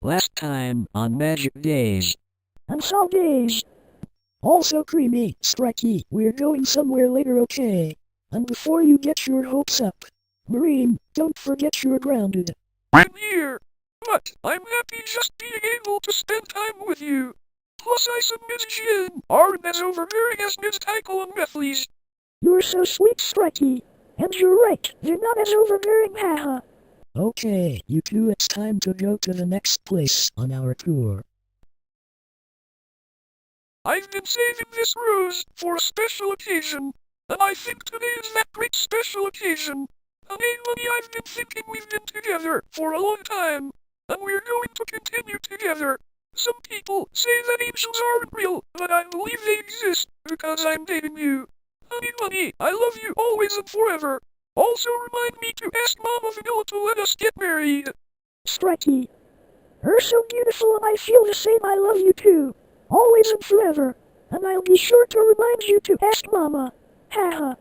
Last time on Magic Days. I'm some days. Also creamy, striky, we're going somewhere later, okay? And before you get your hopes up, Marine, don't forget you're grounded. I'm here, but I'm happy just being able to spend time with you. Plus I submit Jin aren't as overbearing as Ms. Tycho and Methley's. You're so sweet, striky. And you're right, they're not as overbearing, haha. Okay, you two, it's time to go to the next place on our tour. I've been saving this rose for a special occasion, and I think today is that great special occasion. And Amy, I've been thinking we've been together for a long time, and we're going to continue together. Some people say that angels aren't real, but I believe they exist because I'm dating you. Honey, I love you always and forever. Also remind me to ask Mama Vanilla to let us get married. Striky. You're so beautiful and I feel the same, I love you too. Always and forever. And I'll be sure to remind you to ask Mama. Haha.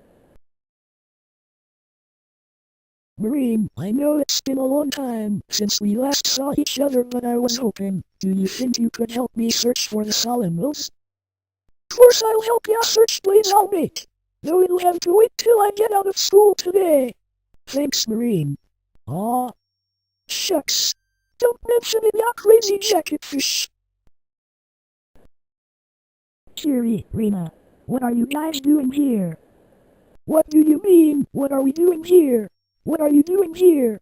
Marine, I know it's been a long time since we last saw each other, but I was hoping, do you think you could help me search for the solemn wills? Of course I'll help ya search, please, I'll make. Though you'll have to wait till I get out of school today. Thanks, Marine. Aw. Shucks. Don't mention it, ya crazy jacket fish. Kiri, Rena. What are you guys doing here? What do you mean, what are we doing here? What are you doing here?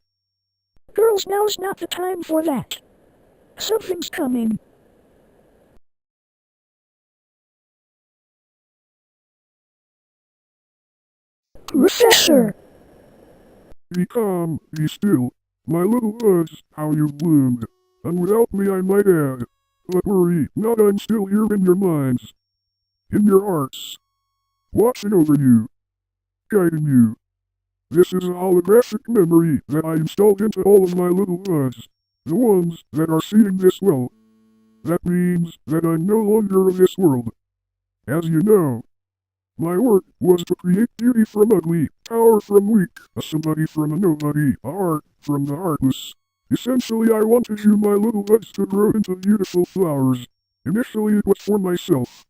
Girls, now's not the time for that. Something's coming. Professor! Be calm, be still. My little buds, how you've bloomed. And without me I might add. But worry not, I'm still here in your minds. In your hearts. Watching over you. Guiding you. This is a holographic memory that I installed into all of my little buds. The ones that are seeing this well. That means that I'm no longer of this world. As you know, my work was to create beauty from ugly, power from weak, a somebody from a nobody, a heart from the heartless. Essentially, I wanted you, my little buds, to grow into beautiful flowers. Initially, it was for myself.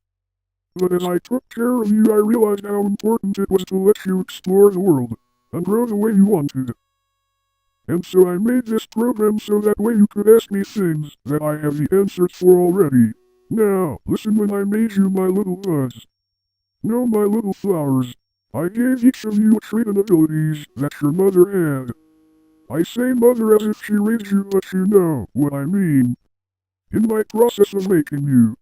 But as I took care of you, I realized how important it was to let you explore the world and grow the way you wanted. And so I made this program so that way you could ask me things that I have the answers for already. Now, listen when I made you, my little buds. No, my little flowers, I gave each of you a trait and abilities that your mother had. I say mother as if she raised you, but you know what I mean. In my process of making you,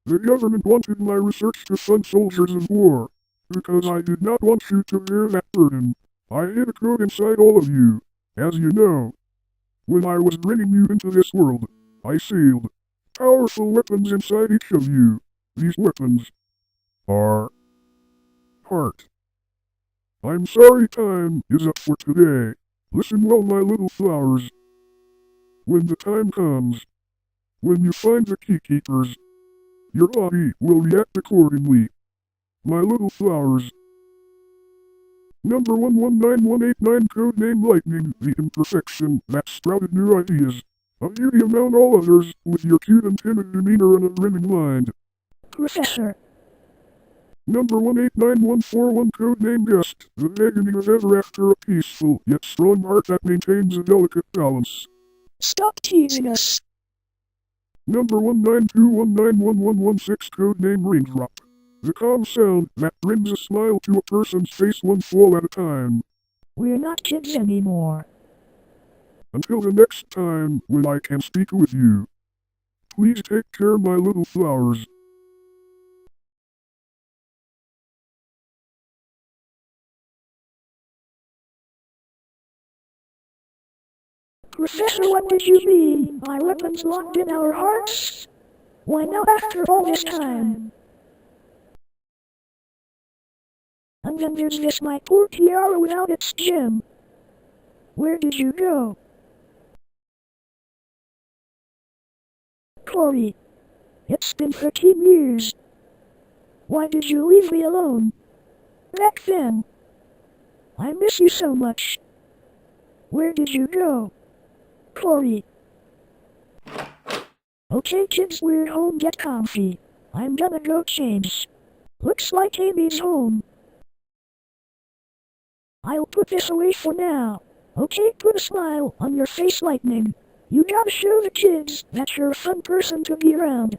the government wanted my research to fund soldiers of war, because I did not want you to bear that burden. I hid a code inside all of you, as you know. When I was bringing you into this world, I sealed powerful weapons inside each of you. These weapons are heart. I'm sorry, time is up for today. Listen well, my little flowers. When the time comes, when you find the key keepers, your body will react accordingly. My little flowers. Number 119189, code name Lightning, the imperfection that sprouted new ideas. A beauty among all others, with your cute and timid demeanor and a brimming mind. Professor. Number 189141, code name Gust, the beginning of ever after, a peaceful yet strong heart that maintains a delicate balance. Stop teasing us. Number 192191116, code name Raindrop, the calm sound that brings a smile to a person's face one fall at a time. We're not kids anymore. Until the next time when I can speak with you, please take care, my little flowers. Professor, what did you mean by weapons locked in our hearts? Why now after all this time? And then there's this, my poor tiara without its gem. Where did you go? Corey, it's been 13 years. Why did you leave me alone? Back then. I miss you so much. Where did you go? Corey. Okay kids, we're home, get comfy. I'm gonna go change. Looks like Amy's home. I'll put this away for now. Okay, put a smile on your face, Lightning. You gotta show the kids that you're a fun person to be around.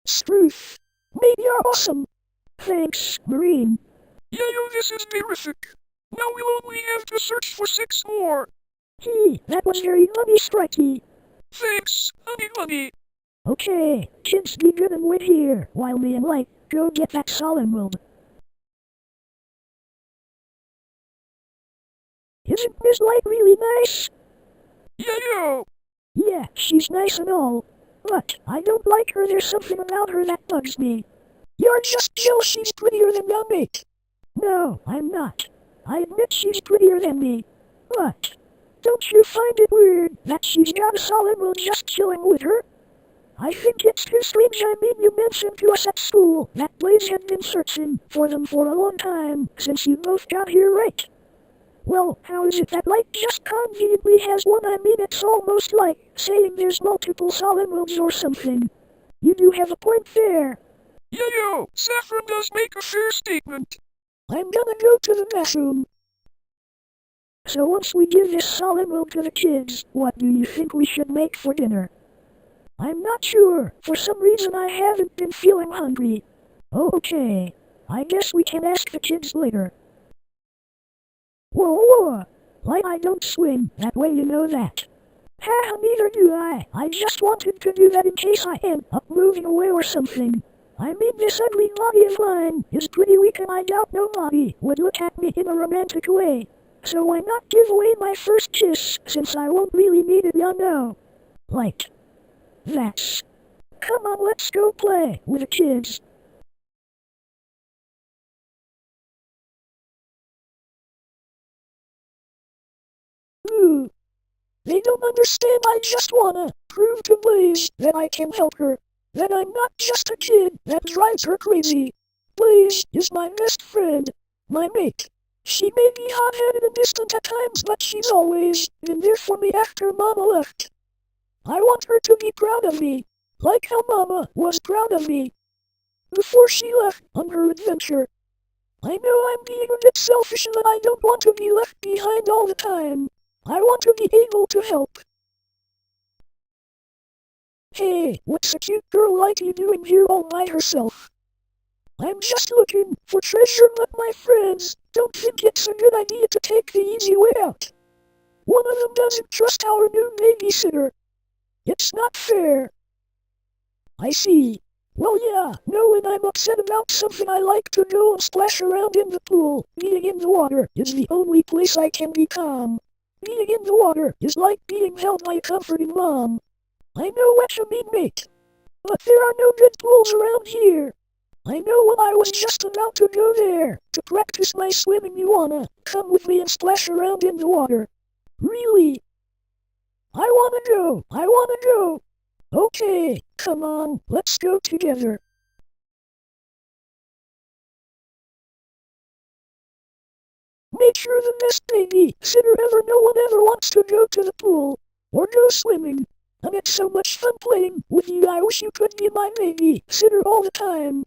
Spruce, maybe you're awesome. Thanks, Marine. Yayo, this is terrific. Now we'll only have to search for 6 more. Gee, that was very funny, Strikey. Thanks, honey. Okay, kids, be good and wait here while me and Light go get that solemn world. Isn't Miss Light really nice? Yayo! Yeah, she's nice and all. But I don't like her, there's something about her that bugs me. You're just jealous she's prettier than your mate. No, I'm not. I admit she's prettier than me. But don't you find it weird that she's got a solid world just chilling with her? I think it's too strange. I mean, you mentioned to us at school that Blaze had been searching for them for a long time since you both got here, right? Well, how is it that Light just conveniently has one? I mean, it's almost like saying there's multiple solid worlds or something. You do have a point there. Yayo, Saffron does make a fair statement. I'm gonna go to the bathroom. So once we give this solid world to the kids, what do you think we should make for dinner? I'm not sure. For some reason I haven't been feeling hungry. Okay. I guess we can ask the kids later. Whoa. Like I don't swim that way, you know that. Ha, neither do I. I just wanted to do that in case I end up moving away or something. I mean, this ugly body of mine is pretty weak and I doubt nobody would look at me in a romantic way. So why not give away my first kiss since I won't really need it, you know? Like that. Come on, let's go play with the kids. Ooh. They don't understand. I just wanna prove to Blaze that I can help her. That I'm not just a kid that drives her crazy. Blaze is my best friend, my mate. She may be hot-headed and distant at times, but she's always been there for me after Mama left. I want her to be proud of me, like how Mama was proud of me before she left on her adventure. I know I'm being a bit selfish and that I don't want to be left behind all the time. I want to be able to help. Hey, what's a cute girl like you doing here all by herself? I'm just looking for treasure, but my friends don't think it's a good idea to take the easy way out. One of them doesn't trust our new babysitter. It's not fair. I see. Well, yeah, no, when I'm upset about something I like to go and splash around in the pool. Being in the water is the only place I can be calm. Being in the water is like being held by a comforting mom. I know what you mean, mate. But there are no good pools around here. I know when I was just about to go there to practice my swimming. You wanna come with me and splash around in the water? Really? I wanna go. Okay, come on, let's go together. Make sure the best babysitter ever. No one ever wants to go to the pool or go swimming. And it's so much fun playing with you. I wish you could be my babysitter all the time.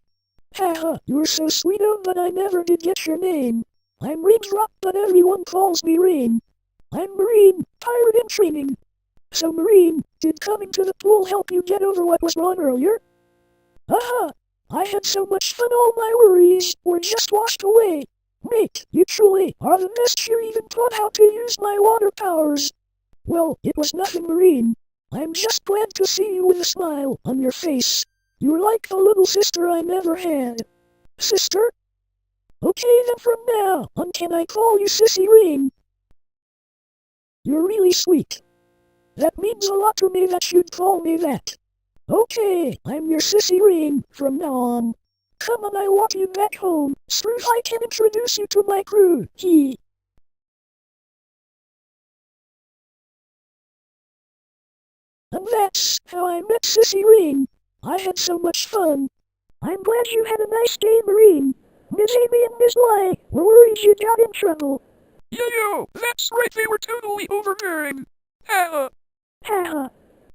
Haha, you're so sweet, oh, but I never did get your name. I'm Raindrop, but everyone calls me Rain. I'm Marine, pirate in training. So Marine, did coming to the pool help you get over what was wrong earlier? Aha! I had so much fun, all my worries were just washed away. Mate, you truly are the best. You even taught how to use my water powers. Well, it was nothing, Marine. I'm just glad to see you with a smile on your face. You're like the little sister I never had. Sister? Okay then, from now on can I call you Sissy Rain? You're really sweet. That means a lot to me that you'd call me that. Okay, I'm your Sissy Rain from now on. Come on, I'll walk you back home. Screw, I can introduce you to my crew. And that's how I met Sissy Rain. I had so much fun. I'm glad you had a nice day, Marine. Miss Amy and Miss Lai were worried you got in trouble. Yo, that's right, they were totally overbearing. Haha. Haha.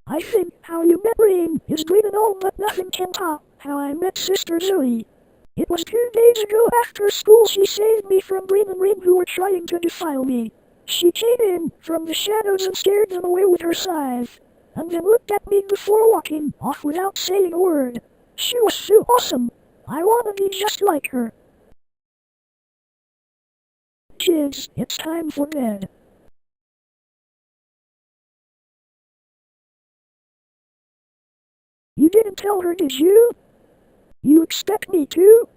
I think how you met Rain is great and all, but nothing can top how I met Sister Zoe. It was 2 days ago after school. She saved me from Rain and Rain, who were trying to defile me. She came in from the shadows and scared them away with her scythe, and then looked at me before walking off without saying a word. She was so awesome. I want to be just like her. Kids, it's time for bed. You didn't tell her, did you? You expect me to?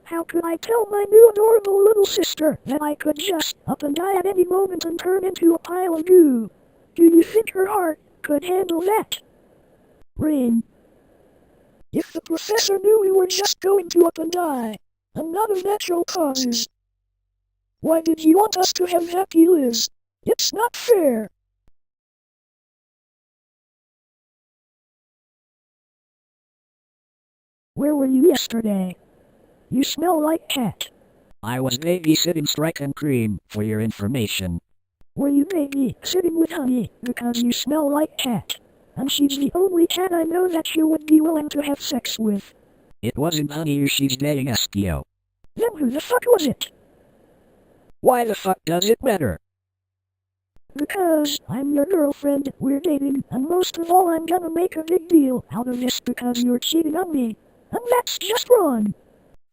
How could I tell my new adorable little sister that I could just up and die at any moment and turn into a pile of goo? Do you think her heart could handle that? Rain. If the professor knew we were just going to up and die, and not of natural causes, why did he want us to have happy lives? It's not fair. Where were you yesterday? You smell like cat. I was babysitting Strike and Cream, for your information. Were you babysitting with Honey, because you smell like cat? And she's the only cat I know that you would be willing to have sex with. It wasn't Honey, she's dating Eskio. Then who the fuck was it? Why the fuck does it matter? Because I'm your girlfriend, we're dating, and most of all I'm gonna make a big deal out of this because you're cheating on me. And that's just wrong.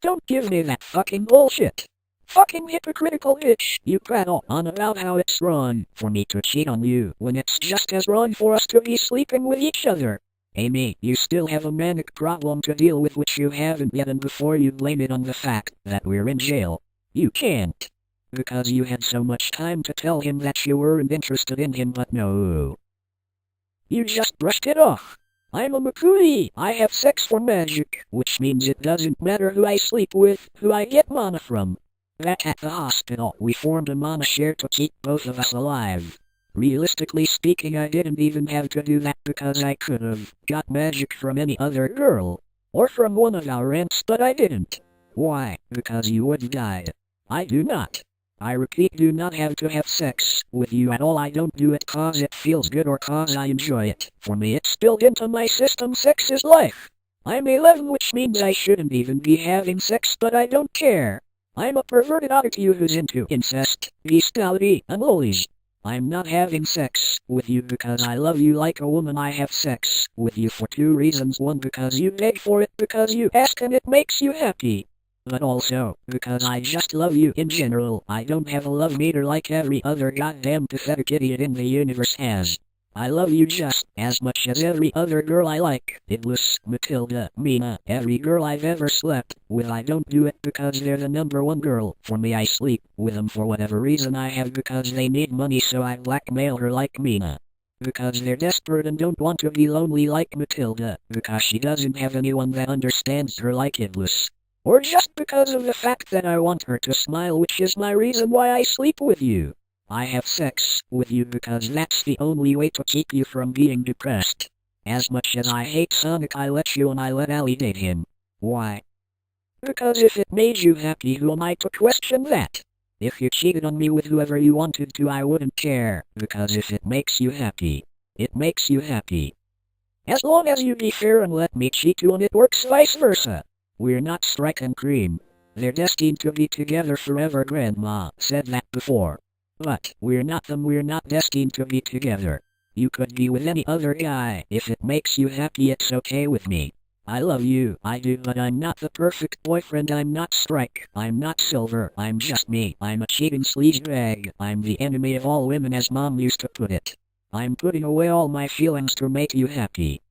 Don't give me that fucking bullshit. Fucking hypocritical bitch. You prattle on about how it's wrong for me to cheat on you when it's just as wrong for us to be sleeping with each other. Amy, you still have a manic problem to deal with which you haven't yet, and before you blame it on the fact that we're in jail, you can't. Because you had so much time to tell him that you weren't interested in him, but no. You just brushed it off. I'm a Makui. I have sex for magic, which means it doesn't matter who I sleep with, who I get mana from. Back at the hospital, we formed a mana share to keep both of us alive. Realistically speaking, I didn't even have to do that because I could've got magic from any other girl, or from one of our aunts, but I didn't. Why? Because you would die. I do not. I repeat, do not have to have sex with you at all. I don't do it cause it feels good or cause I enjoy it. For me, it's built into my system. Sex is life. I'm 11, which means I shouldn't even be having sex, but I don't care. I'm a perverted oddity who's into incest, bestiality, and lollies. I'm not having sex with you because I love you like a woman. I have sex with you for 2 reasons. 1, because you beg for it, because you ask and it makes you happy. But also, because I just love you in general. I don't have a love meter like every other goddamn pathetic idiot in the universe has. I love you just as much as every other girl I like. Idlis, Matilda, Mina, every girl I've ever slept with. I don't do it because they're the #1 girl for me. I sleep with them for whatever reason I have, because they need money, so I blackmail her like Mina. Because they're desperate and don't want to be lonely like Matilda, because she doesn't have anyone that understands her like Idlis. Or just because of the fact that I want her to smile, which is my reason why I sleep with you. I have sex with you because that's the only way to keep you from being depressed. As much as I hate Sonic, I let you and I let Allie date him. Why? Because if it made you happy, who am I to question that? If you cheated on me with whoever you wanted to, I wouldn't care, because if it makes you happy, it makes you happy. As long as you be fair and let me cheat you, and it works vice versa. We're not strike and cream. They're destined to be together forever. Grandma said that before. But we're not them, we're not destined to be together. You could be with any other guy. If it makes you happy, it's okay with me. I love you, I do, but I'm not the perfect boyfriend. I'm not Strike, I'm not Silver, I'm just me. I'm a cheating sleazebag. I'm the enemy of all women, as Mom used to put it. I'm putting away all my feelings to make you happy.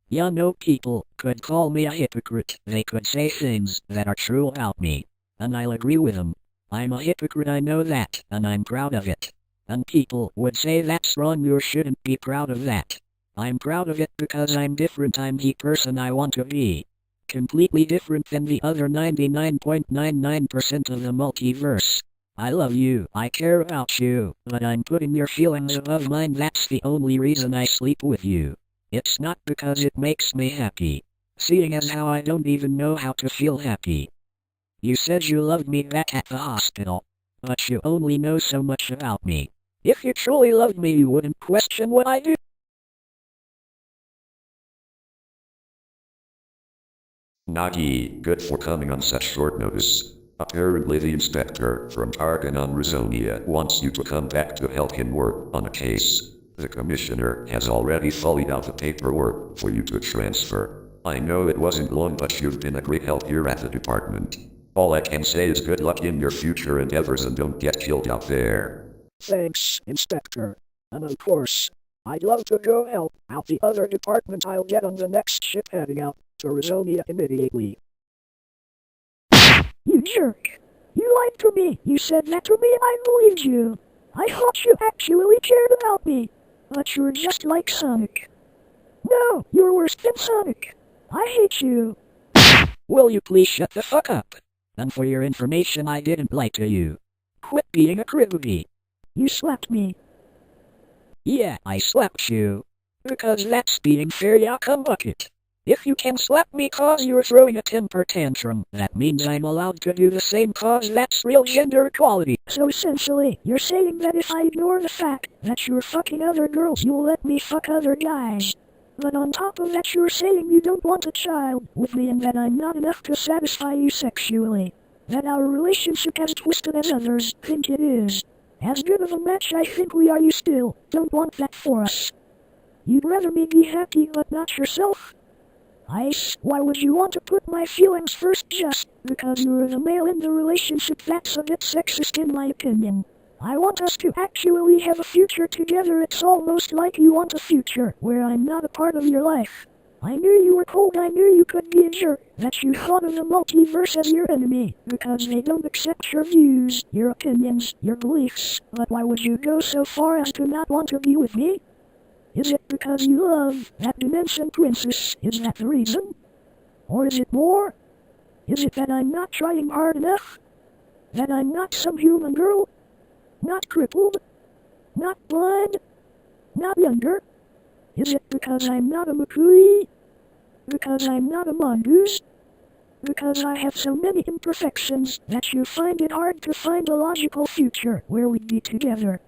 You know, people could call me a hypocrite. They could say things that are true about me, and I'll agree with them. I'm a hypocrite, I know that, and I'm proud of it. And people would say that's wrong, you shouldn't be proud of that. I'm proud of it because I'm different. I'm the person I want to be. Completely different than the other 99.99% of the multiverse. I love you, I care about you, but I'm putting your feelings above mine. That's the only reason I sleep with you. It's not because it makes me happy, seeing as how I don't even know how to feel happy. You said you loved me back at the hospital, but you only know so much about me. If you truly loved me, you wouldn't question what I do. Nagi, good for coming on such short notice. Apparently the inspector from Targan on Rizonia wants you to come back to help him work on a case. The commissioner has already fullied out the paperwork for you to transfer. I know it wasn't long, but you've been a great help here at the department. All I can say is good luck in your future endeavors and don't get killed out there. Thanks, Inspector. And of course, I'd love to go help out the other department. I'll get on the next ship heading out to Rizonia immediately. You jerk! You lied to me! You said that to me and I believed you! I thought you actually cared about me! But you're just like Sonic. No, you're worse than Sonic! I hate you! Will you please shut the fuck up? And for your information, I didn't lie to you. Quit being a cribby. You slapped me. Yeah, I slapped you. Because that's being fair, ya cum bucket. If you can slap me cause you're throwing a temper tantrum, that means I'm allowed to do the same cause that's real gender equality. So essentially, you're saying that if I ignore the fact that you're fucking other girls, you'll let me fuck other guys. But on top of that, you're saying you don't want a child with me and that I'm not enough to satisfy you sexually. That our relationship as twisted as others think it is. As good of a match I think we are, you still don't want that for us. You'd rather me be happy but not yourself? Why would you want to put my feelings first just because you're the male in the relationship? That's a bit sexist in my opinion. I want us to actually have a future together. It's almost like you want a future where I'm not a part of your life. I knew you were cold, I knew you could be a jerk, that you thought of the multiverse as your enemy, because they don't accept your views, your opinions, your beliefs. But why would you go so far as to not want to be with me? Is it because you love that dimension princess? Is that the reason? Or is it more? Is it that I'm not trying hard enough? That I'm not some human girl? Not crippled? Not blind? Not younger? Is it because I'm not a Makui? Because I'm not a mongoose? Because I have so many imperfections that you find it hard to find a logical future where we'd be together?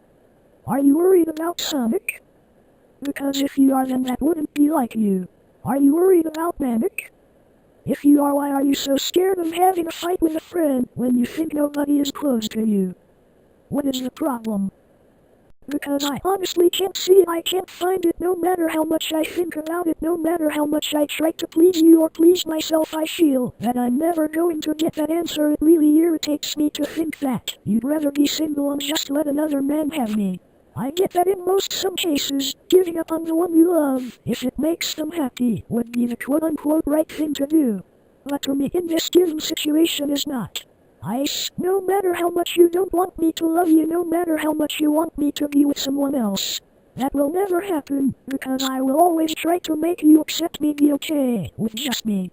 Are you worried about Sonic? Because if you are, then that wouldn't be like you. Are you worried about Manic? If you are, why are you so scared of having a fight with a friend when you think nobody is close to you? What is the problem? Because I honestly can't see it, I can't find it. No matter how much I think about it, no matter how much I try to please you or please myself, I feel that I'm never going to get that answer. It really irritates me to think that you'd rather be single and just let another man have me. I get that in some cases, giving up on the one you love, if it makes them happy, would be the quote-unquote right thing to do. But for me in this given situation is not. No matter how much you don't want me to love you, no matter how much you want me to be with someone else, that will never happen, because I will always try to make you accept me, be okay with just me.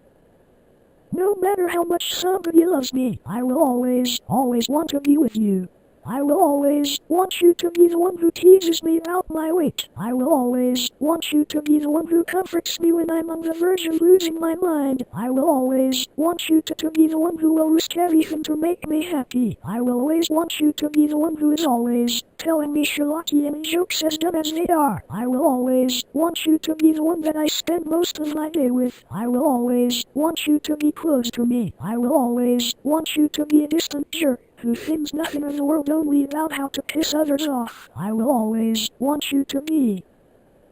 No matter how much somebody loves me, I will always want to be with you. I will always want you to be the one who teases me about my weight. I will always want you to be the one who comforts me when I'm on the verge of losing my mind. I will always want you to be the one who will risk everything to make me happy. I will always want you to be the one who is always telling me Sherlockian jokes as dumb as they are. I will always want you to be the one that I spend most of my day with. I will always want you to be close to me. I will always want you to be a distant jerk who thinks nothing in the world only about how to piss others off. I will always want you to be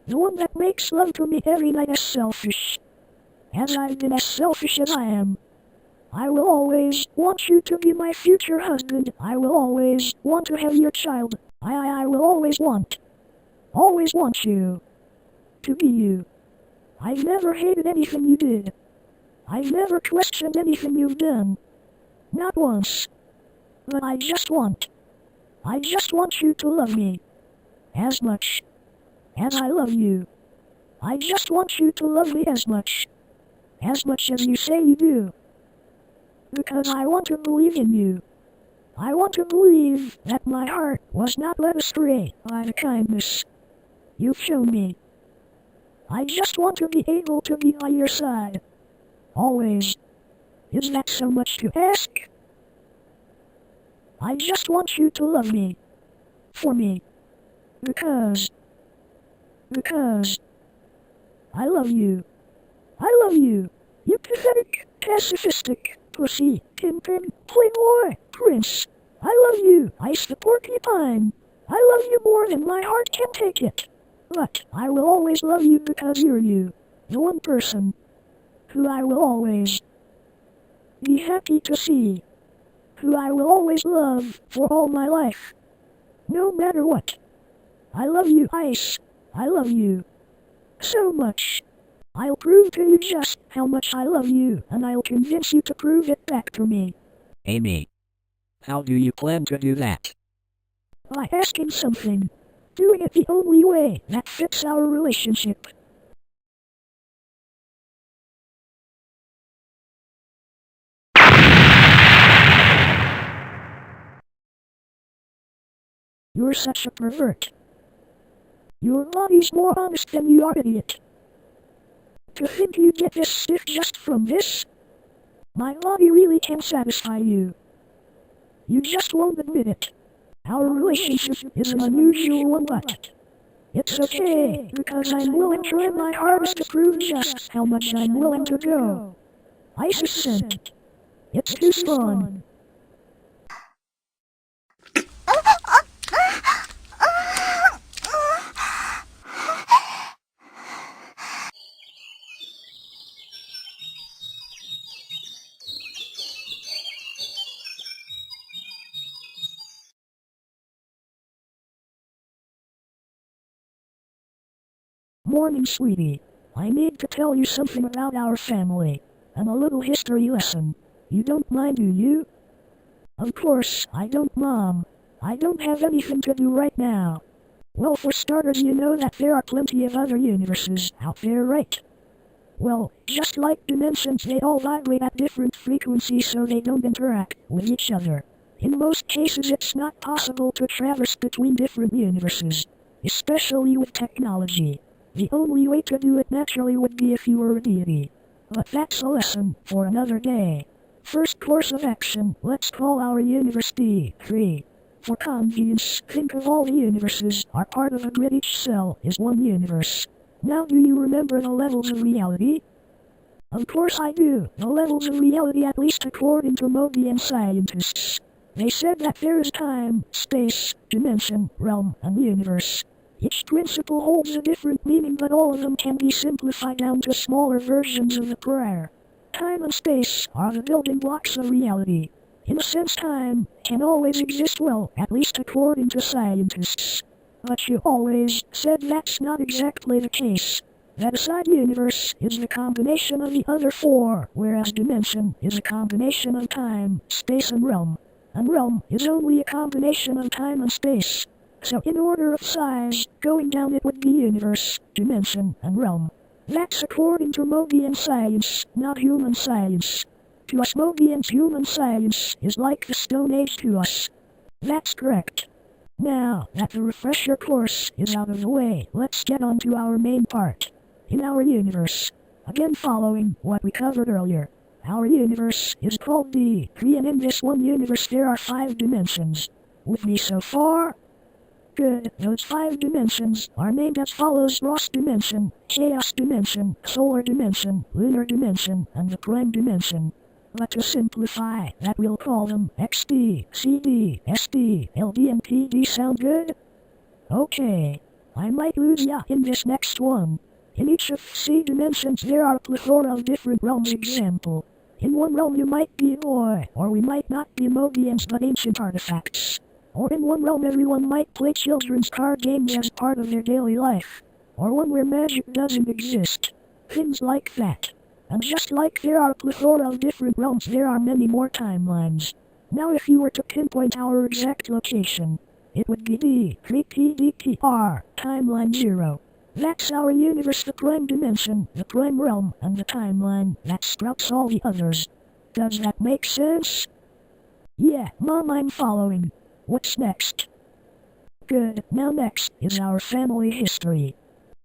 the one that makes love to me every night as selfish as I've been as selfish as I am. I will always want you to be my future husband. I will always want to have your child. I will always want you to be you. I've never hated anything you did. I've never questioned anything you've done. Not once. But I just want you to love me as much as I love you. I just want you to love me as much as you say you do. Because I want to believe in you. I want to believe that my heart was not led astray by the kindness you've shown me. I just want to be able to be by your side. Always. Is that so much to ask? I just want you to love me. For me. Because I love you. I love you. You pathetic, pacifistic, pussy, pimpin, playboy, prince. I love you, ice the porcupine. I love you more than my heart can take it. But I will always love you because you're you. The one person who I will always be happy to see. Who I will always love for all my life. No matter what. I love you, Ice. I love you so much. I'll prove to you just how much I love you, and I'll convince you to prove it back to me. Amy, how do you plan to do that? By asking something. Doing it the only way that fits our relationship. You're such a pervert. Your body's more honest than you are, idiot. To think you get this stiff just from this? My body really can satisfy you. You just won't admit it. Our relationship is an unusual one, but it's okay, because I'm willing to try my hardest to prove just how much I'm willing to go. Ice's scent. It's too strong. Morning, sweetie. I need to tell you something about our family, and a little history lesson. You don't mind, do you? Of course, I don't, Mom. I don't have anything to do right now. Well, for starters, you know that there are plenty of other universes out there, right? Well, just like dimensions, they all vibrate at different frequencies so they don't interact with each other. In most cases, it's not possible to traverse between different universes, especially with technology. The only way to do it naturally would be if you were a deity. But that's a lesson for another day. First course of action, let's call our universe D3. For convenience, think of all the universes are part of a grid. Each cell is one universe. Now, do you remember the levels of reality? Of course I do. The levels of reality, at least according to Mobian scientists. They said that there is time, space, dimension, realm, and universe. Each principle holds a different meaning, but all of them can be simplified down to smaller versions of the prior. Time and space are the building blocks of reality. In a sense, time can always exist, well, at least according to scientists. But you always said that's not exactly the case. That aside universe is the combination of the other four, whereas dimension is a combination of time, space, and realm. And realm is only a combination of time and space. So in order of size, going down it would be universe, dimension, and realm. That's according to Mobian science, not human science. To us Mobians, human science is like the Stone Age to us. That's correct. Now that the refresher course is out of the way, let's get on to our main part. In our universe, again following what we covered earlier, our universe is called the Tree, and in this one universe there are 5 dimensions. With me so far? Good. Those 5 dimensions are named as follows: Ross Dimension, Chaos Dimension, Solar Dimension, Lunar Dimension, and the Prime Dimension. But to simplify, that we'll call them XD, CD, SD, LD, and PD. Sound good? Okay. I might lose ya in this next one. In each of C dimensions there are a plethora of different realms. Example. In one realm you might be a boy, or we might not be Mobians but ancient artifacts. Or in one realm everyone might play children's card games as part of their daily life. Or one where magic doesn't exist. Things like that. And just like there are a plethora of different realms, there are many more timelines. Now if you were to pinpoint our exact location, it would be the 3PDPR, Timeline 0. That's our universe, the Prime Dimension, the Prime Realm, and the timeline that sprouts all the others. Does that make sense? Yeah, Mom, I'm following. What's next? Good, now next is our family history.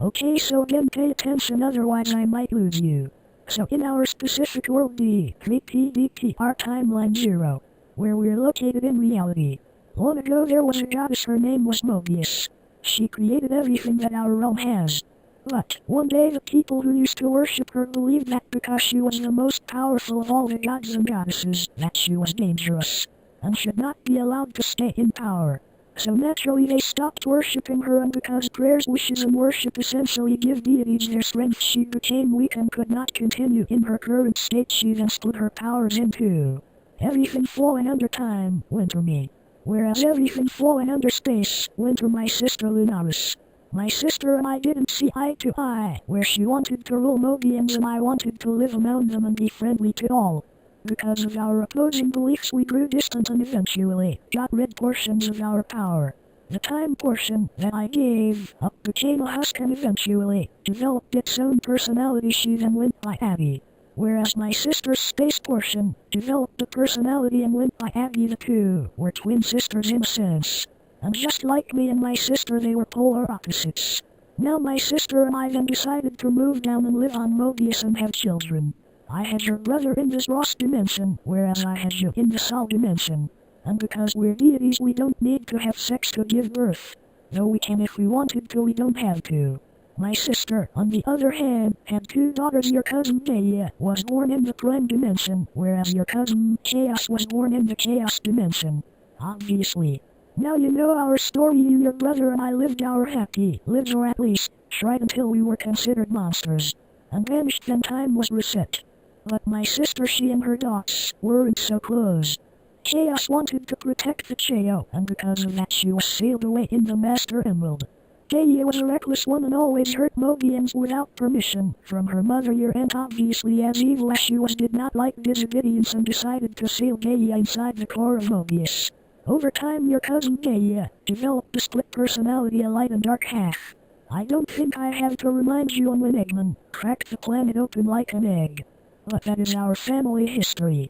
Okay, so again pay attention, otherwise I might lose you. So in our specific world, the 3PDPR Timeline 0, where we're located in reality, long ago there was a goddess, her name was Mobius. She created everything that our realm has. But one day the people who used to worship her believed that because she was the most powerful of all the gods and goddesses, that she was dangerous, and should not be allowed to stay in power. So naturally they stopped worshipping her, and because prayers, wishes, and worship essentially give deities their strength, she became weak and could not continue in her current state. She then split her powers in two. Everything falling under time, winter me. Whereas everything falling under space, winter my sister Lunaris. My sister and I didn't see eye to eye, where she wanted to rule Mobians and I wanted to live among them and be friendly to all. Because of our opposing beliefs we grew distant and eventually got rid portions of our power. The time portion that I gave up became a husk and eventually developed its own personality. She then went by Abby. Whereas my sister's space portion developed a personality and went by Abby. The two were twin sisters in a sense. And just like me and my sister, they were polar opposites. Now my sister and I then decided to move down and live on Mobius and have children. I had your brother in this Ross dimension, whereas I had you in the Sol dimension. And because we're deities we don't need to have sex to give birth. Though we can if we wanted to, we don't have to. My sister, on the other hand, had 2 daughters. Your cousin Gaia was born in the Prime dimension, whereas your cousin Chaos was born in the Chaos dimension. Obviously. Now you know our story. You, your brother, and I lived our happy lives, or at least tried, until we were considered monsters. And vanished, then time was reset. But my sister, she and her dots weren't so close. Chaos wanted to protect the Cheo, and because of that she was sealed away in the Master Emerald. Gaia was a reckless one and always hurt Mobians without permission from her mother, your aunt, obviously as evil as she was, did not like disobedience and decided to seal Gaia inside the core of Mobius. Over time your cousin Gaia developed a split personality, a light and dark half. I don't think I have to remind you on when Eggman cracked the planet open like an egg. But that is our family history.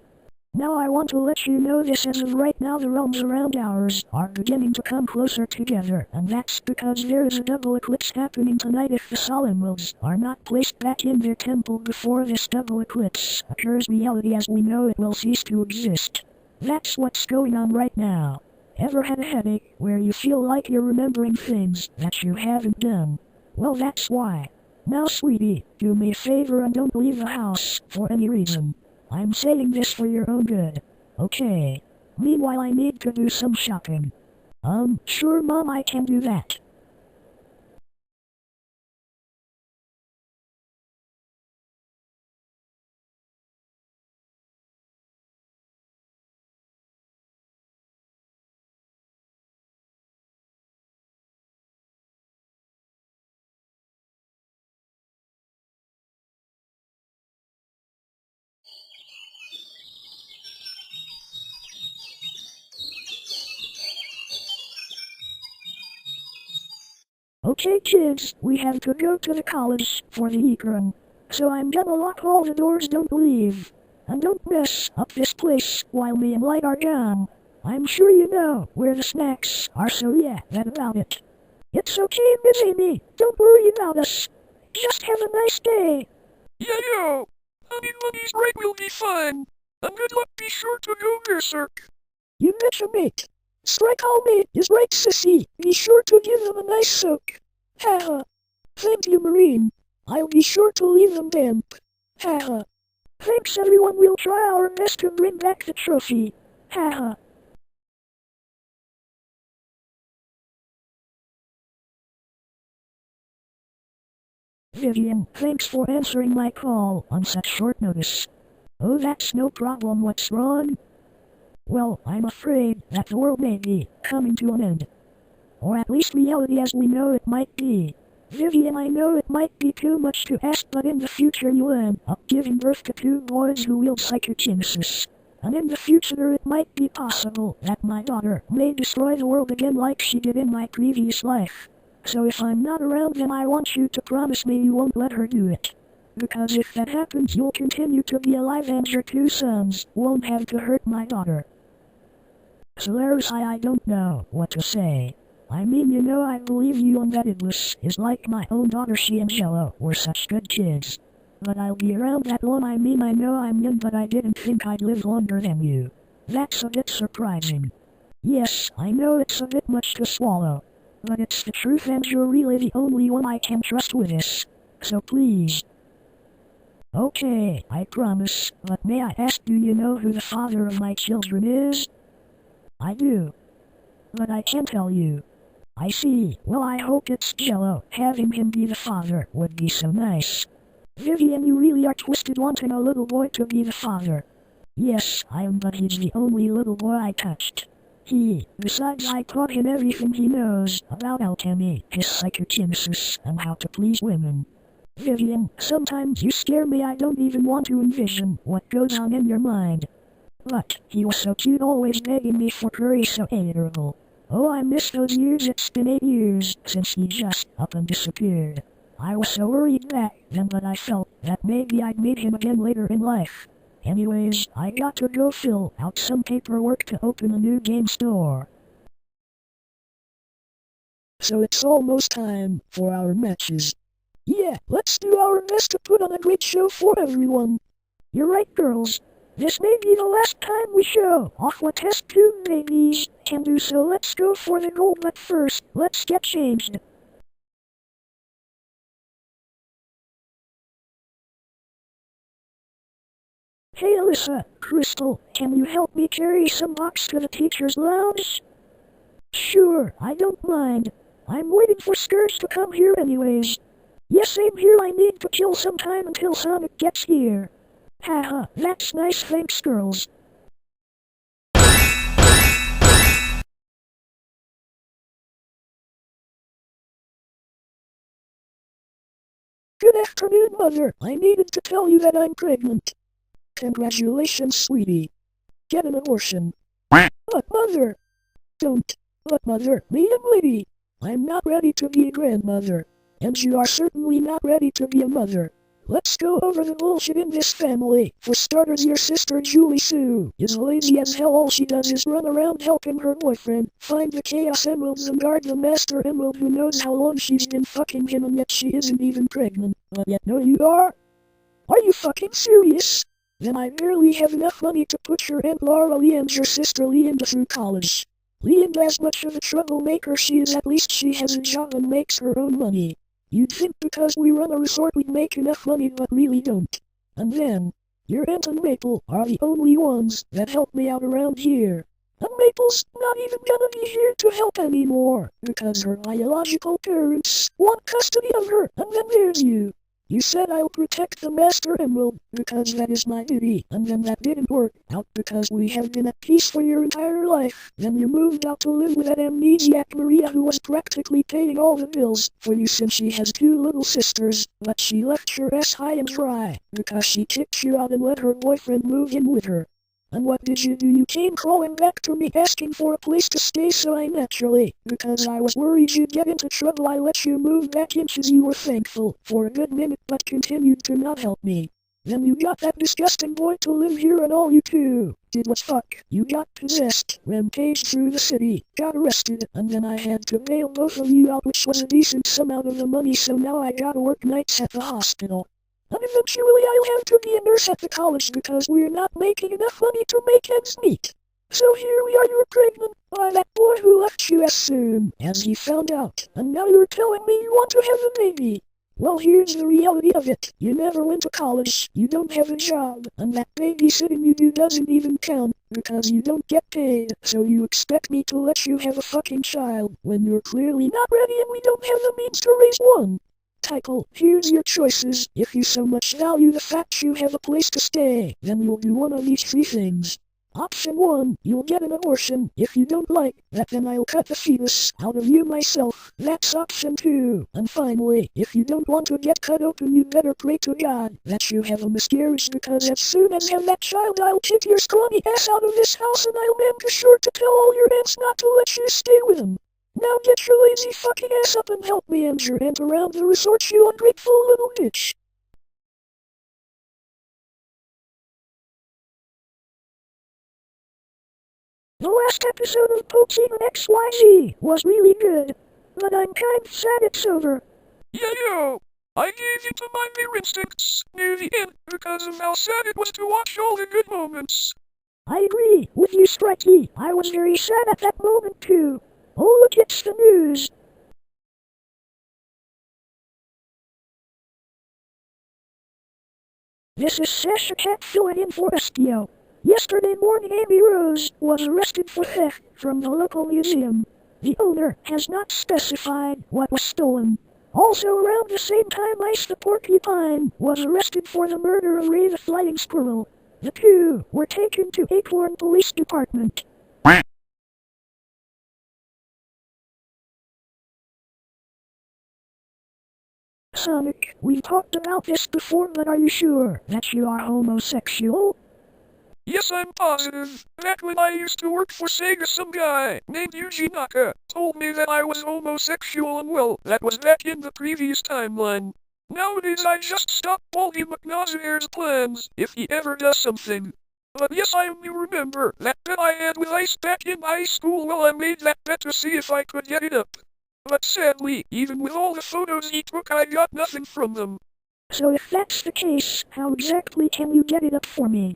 Now I want to let you know this: as of right now the realms around ours are beginning to come closer together, and that's because there is a double eclipse happening tonight. If the Sol Emeralds are not placed back in their temple before this double eclipse occurs, reality as we know it will cease to exist. That's what's going on right now. Ever had a headache where you feel like you're remembering things that you haven't done? Well, that's why. Now sweetie, do me a favor and don't leave the house for any reason. I'm saying this for your own good. Okay. Meanwhile I need to do some shopping. Sure Mom, I can do that. Okay kids, we have to go to the college for the Ekron. So I'm gonna lock all the doors, don't leave. And don't mess up this place while me and Light are gone. I'm sure you know where the snacks are, so yeah, that about it. It's okay, Miss Amy. Don't worry about us. Just have a nice day. Yeah. Honey's right, we'll be fine. And good luck, be sure to go berserk. You betcha, mate. Strike all mate is right, sissy. Be sure to give them a nice soak. Haha. Thank you, Marine. I'll be sure to leave them damp. Haha. Thanks, everyone. We'll try our best to bring back the trophy. Haha. Vivian, thanks for answering my call on such short notice. Oh, that's no problem. What's wrong? Well, I'm afraid that the world may be coming to an end. Or at least reality as we know it might be. Vivian, I know it might be too much to ask, but in the future you end up giving birth to 2 boys who wield psychokinesis. And in the future it might be possible that my daughter may destroy the world again like she did in my previous life. So if I'm not around, then I want you to promise me you won't let her do it. Because if that happens, you'll continue to be alive and your 2 sons won't have to hurt my daughter. Solaris, I don't know what to say. I mean, you know, I believe you on that Idlis is like my own daughter. She and Jello were such good kids. But I'll be around that long. I mean, I know I'm young, but I didn't think I'd live longer than you. That's a bit surprising. Yes, I know it's a bit much to swallow. But it's the truth, and you're really the only one I can trust with this. So please. Okay, I promise, but may I ask, do you know who the father of my children is? I do. But I can't tell you. I see. Well, I hope it's Jello. Having him be the father would be so nice. Vivian, you really are twisted, wanting a little boy to be the father. Yes, I am, but he's the only little boy I touched. Besides, I taught him everything he knows about alchemy, his psychokinesis, and how to please women. Vivian, sometimes you scare me. I don't even want to envision what goes on in your mind. But he was so cute, always begging me for curry, so adorable. Oh, I miss those years. It's been 8 years since he just up and disappeared. I was so worried back then, but I felt that maybe I'd meet him again later in life. Anyways, I got to go fill out some paperwork to open a new game store. So it's almost time for our matches. Yeah, let's do our best to put on a great show for everyone. You're right, girls. This may be the last time we show off what test tube babies can do, so let's go for the gold, but first, let's get changed. Hey Alyssa, Crystal, can you help me carry some rocks to the teacher's lounge? Sure, I don't mind. I'm waiting for Scourge to come here anyways. Yes, same here. I need to kill some time until Sonic gets here. Haha, that's nice, thanks girls. Good afternoon, Mother. I needed to tell you that I'm pregnant. Congratulations, sweetie. Get an abortion. But Mother, don't. But Mother, me and Liddy, I'm not ready to be a grandmother. And you are certainly not ready to be a mother. Let's go over the bullshit in this family. For starters, your sister Julie Sue is lazy as hell. All she does is run around helping her boyfriend find the Chaos Emeralds and guard the Master Emerald, who knows how long she's been fucking him, and yet she isn't even pregnant. But yet no, you are? Are you fucking serious? Then I barely have enough money to put your Aunt Laura Lee and your sister Leanda through college. Leanda, as much of a troublemaker she is, at least she has a job and makes her own money. You'd think because we run a resort we'd make enough money, but really don't. And then, your Aunt and Maple are the only ones that help me out around here. And Maple's not even gonna be here to help anymore, because her biological parents want custody of her. And then there's you. You said I'll protect the Master Emerald, because that is my duty, and then that didn't work out because we have been at peace for your entire life. Then you moved out to live with that amnesiac Maria, who was practically paying all the bills for you since she has 2 little sisters, but she left your ass high and dry, because she kicked you out and let her boyfriend move in with her. And what did you do? You came crawling back to me asking for a place to stay, so I naturally, because I was worried you'd get into trouble, I let you move back in. You were thankful for a good minute, but continued to not help me. Then you got that disgusting boy to live here and all you two did was fuck. You got possessed, rampaged through the city, got arrested, and then I had to bail both of you out, which was a decent sum out of the money, so now I gotta work nights at the hospital. And eventually I'll have to be a nurse at the college because we're not making enough money to make ends meet. So here we are, you're pregnant by that boy who left you as soon as he found out, and now you're telling me you want to have a baby. Well, here's the reality of it. You never went to college, you don't have a job, and that babysitting you do doesn't even count because you don't get paid, so you expect me to let you have a fucking child when you're clearly not ready and we don't have the means to raise one. Title, here's your choices. If you so much value the fact you have a place to stay, then you'll do one of these three things. Option 1, you'll get an abortion. If you don't like that, then I'll cut the fetus out of you myself. That's option 2. And finally, if you don't want to get cut open, you better pray to God that you have a miscarriage, because as soon as I have that child, I'll kick your scrawny ass out of this house and I'll make sure to tell all your aunts not to let you stay with him. Now get your lazy fucking ass up and help me and your aunt around the resort, you ungrateful little bitch. The last episode of Pokemon XYZ was really good, but I'm kind of sad it's over. Yeah, I gave in to my mere instincts near the end because of how sad it was to watch all the good moments. I agree with you, Strikey. I was very sad at that moment too. Oh, look, it's the news. This is Sasha Cat filling in for Estio. Yesterday morning, Amy Rose was arrested for theft from the local museum. The owner has not specified what was stolen. Also around the same time, Ice the Porcupine was arrested for the murder of Ray the Flying Squirrel. The two were taken to Acorn Police Department. Sonic, we've talked about this before, but are you sure that you are homosexual? Yes, I'm positive. Back when I used to work for Sega, some guy named Yuji Naka told me that I was homosexual, and well, that was back in the previous timeline. Nowadays I just stop Baldy McNauseair's plans if he ever does something. But yes, I only remember that bet I had with Ice back in high school. Well, I made that bet to see if I could get it up. But sadly, even with all the photos he took, I got nothing from them. So if that's the case, how exactly can you get it up for me?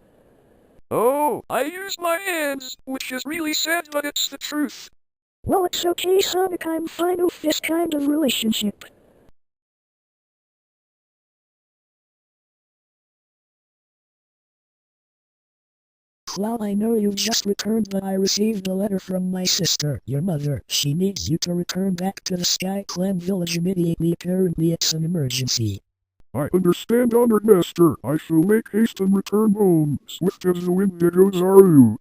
Oh, I used my hands, which is really sad, but it's the truth. Well, it's okay, Sonic, I'm fine with this kind of relationship. Well, I know you've just returned, but I received a letter from my sister, your mother. She needs you to return back to the Sky Clan village immediately. Apparently it's an emergency. I understand, honored master. I shall make haste and return home, swift as the wind that goes Aru.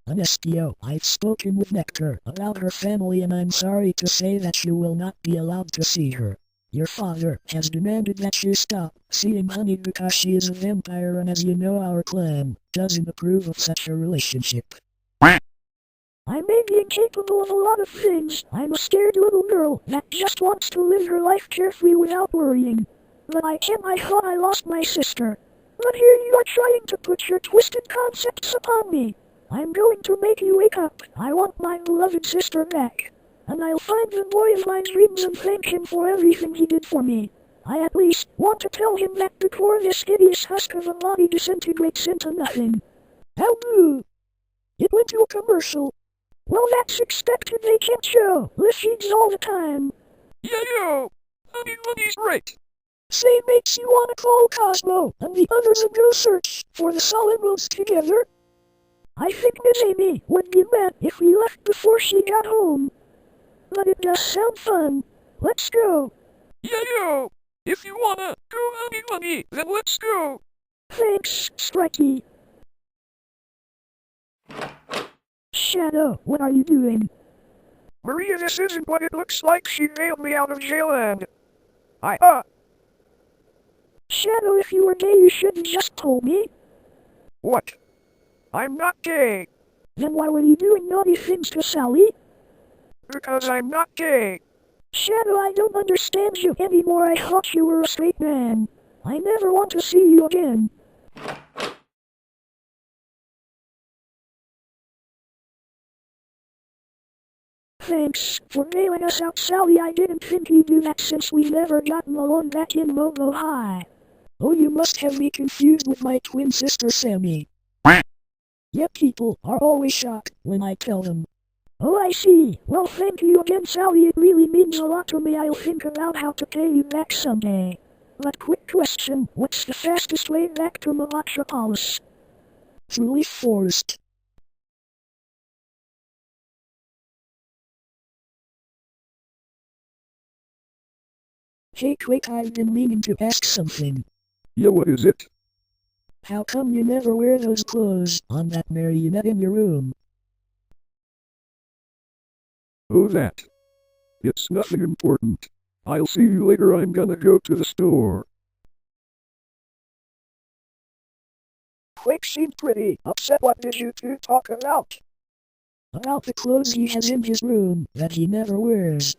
Anestio, I've spoken with Nectar about her family, and I'm sorry to say that you will not be allowed to see her. Your father has demanded that you stop seeing Honey because she is a vampire, and as you know, our clan doesn't approve of such a relationship. I may be incapable of a lot of things. I'm a scared little girl that just wants to live her life carefree without worrying. But I thought I lost my sister. But here you are trying to put your twisted concepts upon me. I'm going to make you wake up. I want my beloved sister back. And I'll find the boy of my dreams and thank him for everything he did for me. I at least want to tell him that before this hideous husk of a body disintegrates into nothing. How boo! It went to a commercial. Well, that's expected, they can't show Lifeeds all the time. Yeah, Honey's right. Say makes you wanna call Cosmo and the others and go search for the solid wolves together. I think Miss Amy would be mad if we left before she got home. But it does sound fun. Let's go. Yeah, if you wanna go, honey, then let's go. Thanks, Strikey. Shadow, what are you doing? Maria, this isn't what it looks like. She bailed me out of jail and... Shadow, if you were gay, you shouldn't just told me. What? I'm not gay. Then why were you doing naughty things to Sally? Because I'm not gay. Shadow, I don't understand you anymore. I thought you were a straight man. I never want to see you again. Thanks for bailing us out, Sally. I didn't think you'd do that since we never gotten along back in Mogo High. Oh, you must have me confused with my twin sister Sammy. Yet people are always shocked when I tell them. Oh, I see. Well, thank you again, Sally. It really means a lot to me. I'll think about how to pay you back someday. But quick question, what's the fastest way back to Metropolis? Through Leaf Forest. Hey, quick, I've been meaning to ask something. Yeah, what is it? How come you never wear those clothes on that marionette in your room? Oh, that. It's nothing important. I'll see you later. I'm gonna go to the store. Quick seemed pretty upset. What did you two talk about? About the clothes he has in his room that he never wears.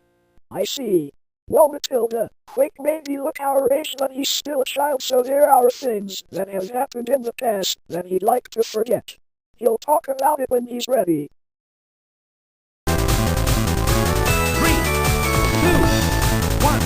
I see. Well, Matilda, Quick made me look our age, but he's still a child, so there are things that have happened in the past that he'd like to forget. He'll talk about it when he's ready. 3, 2, 1.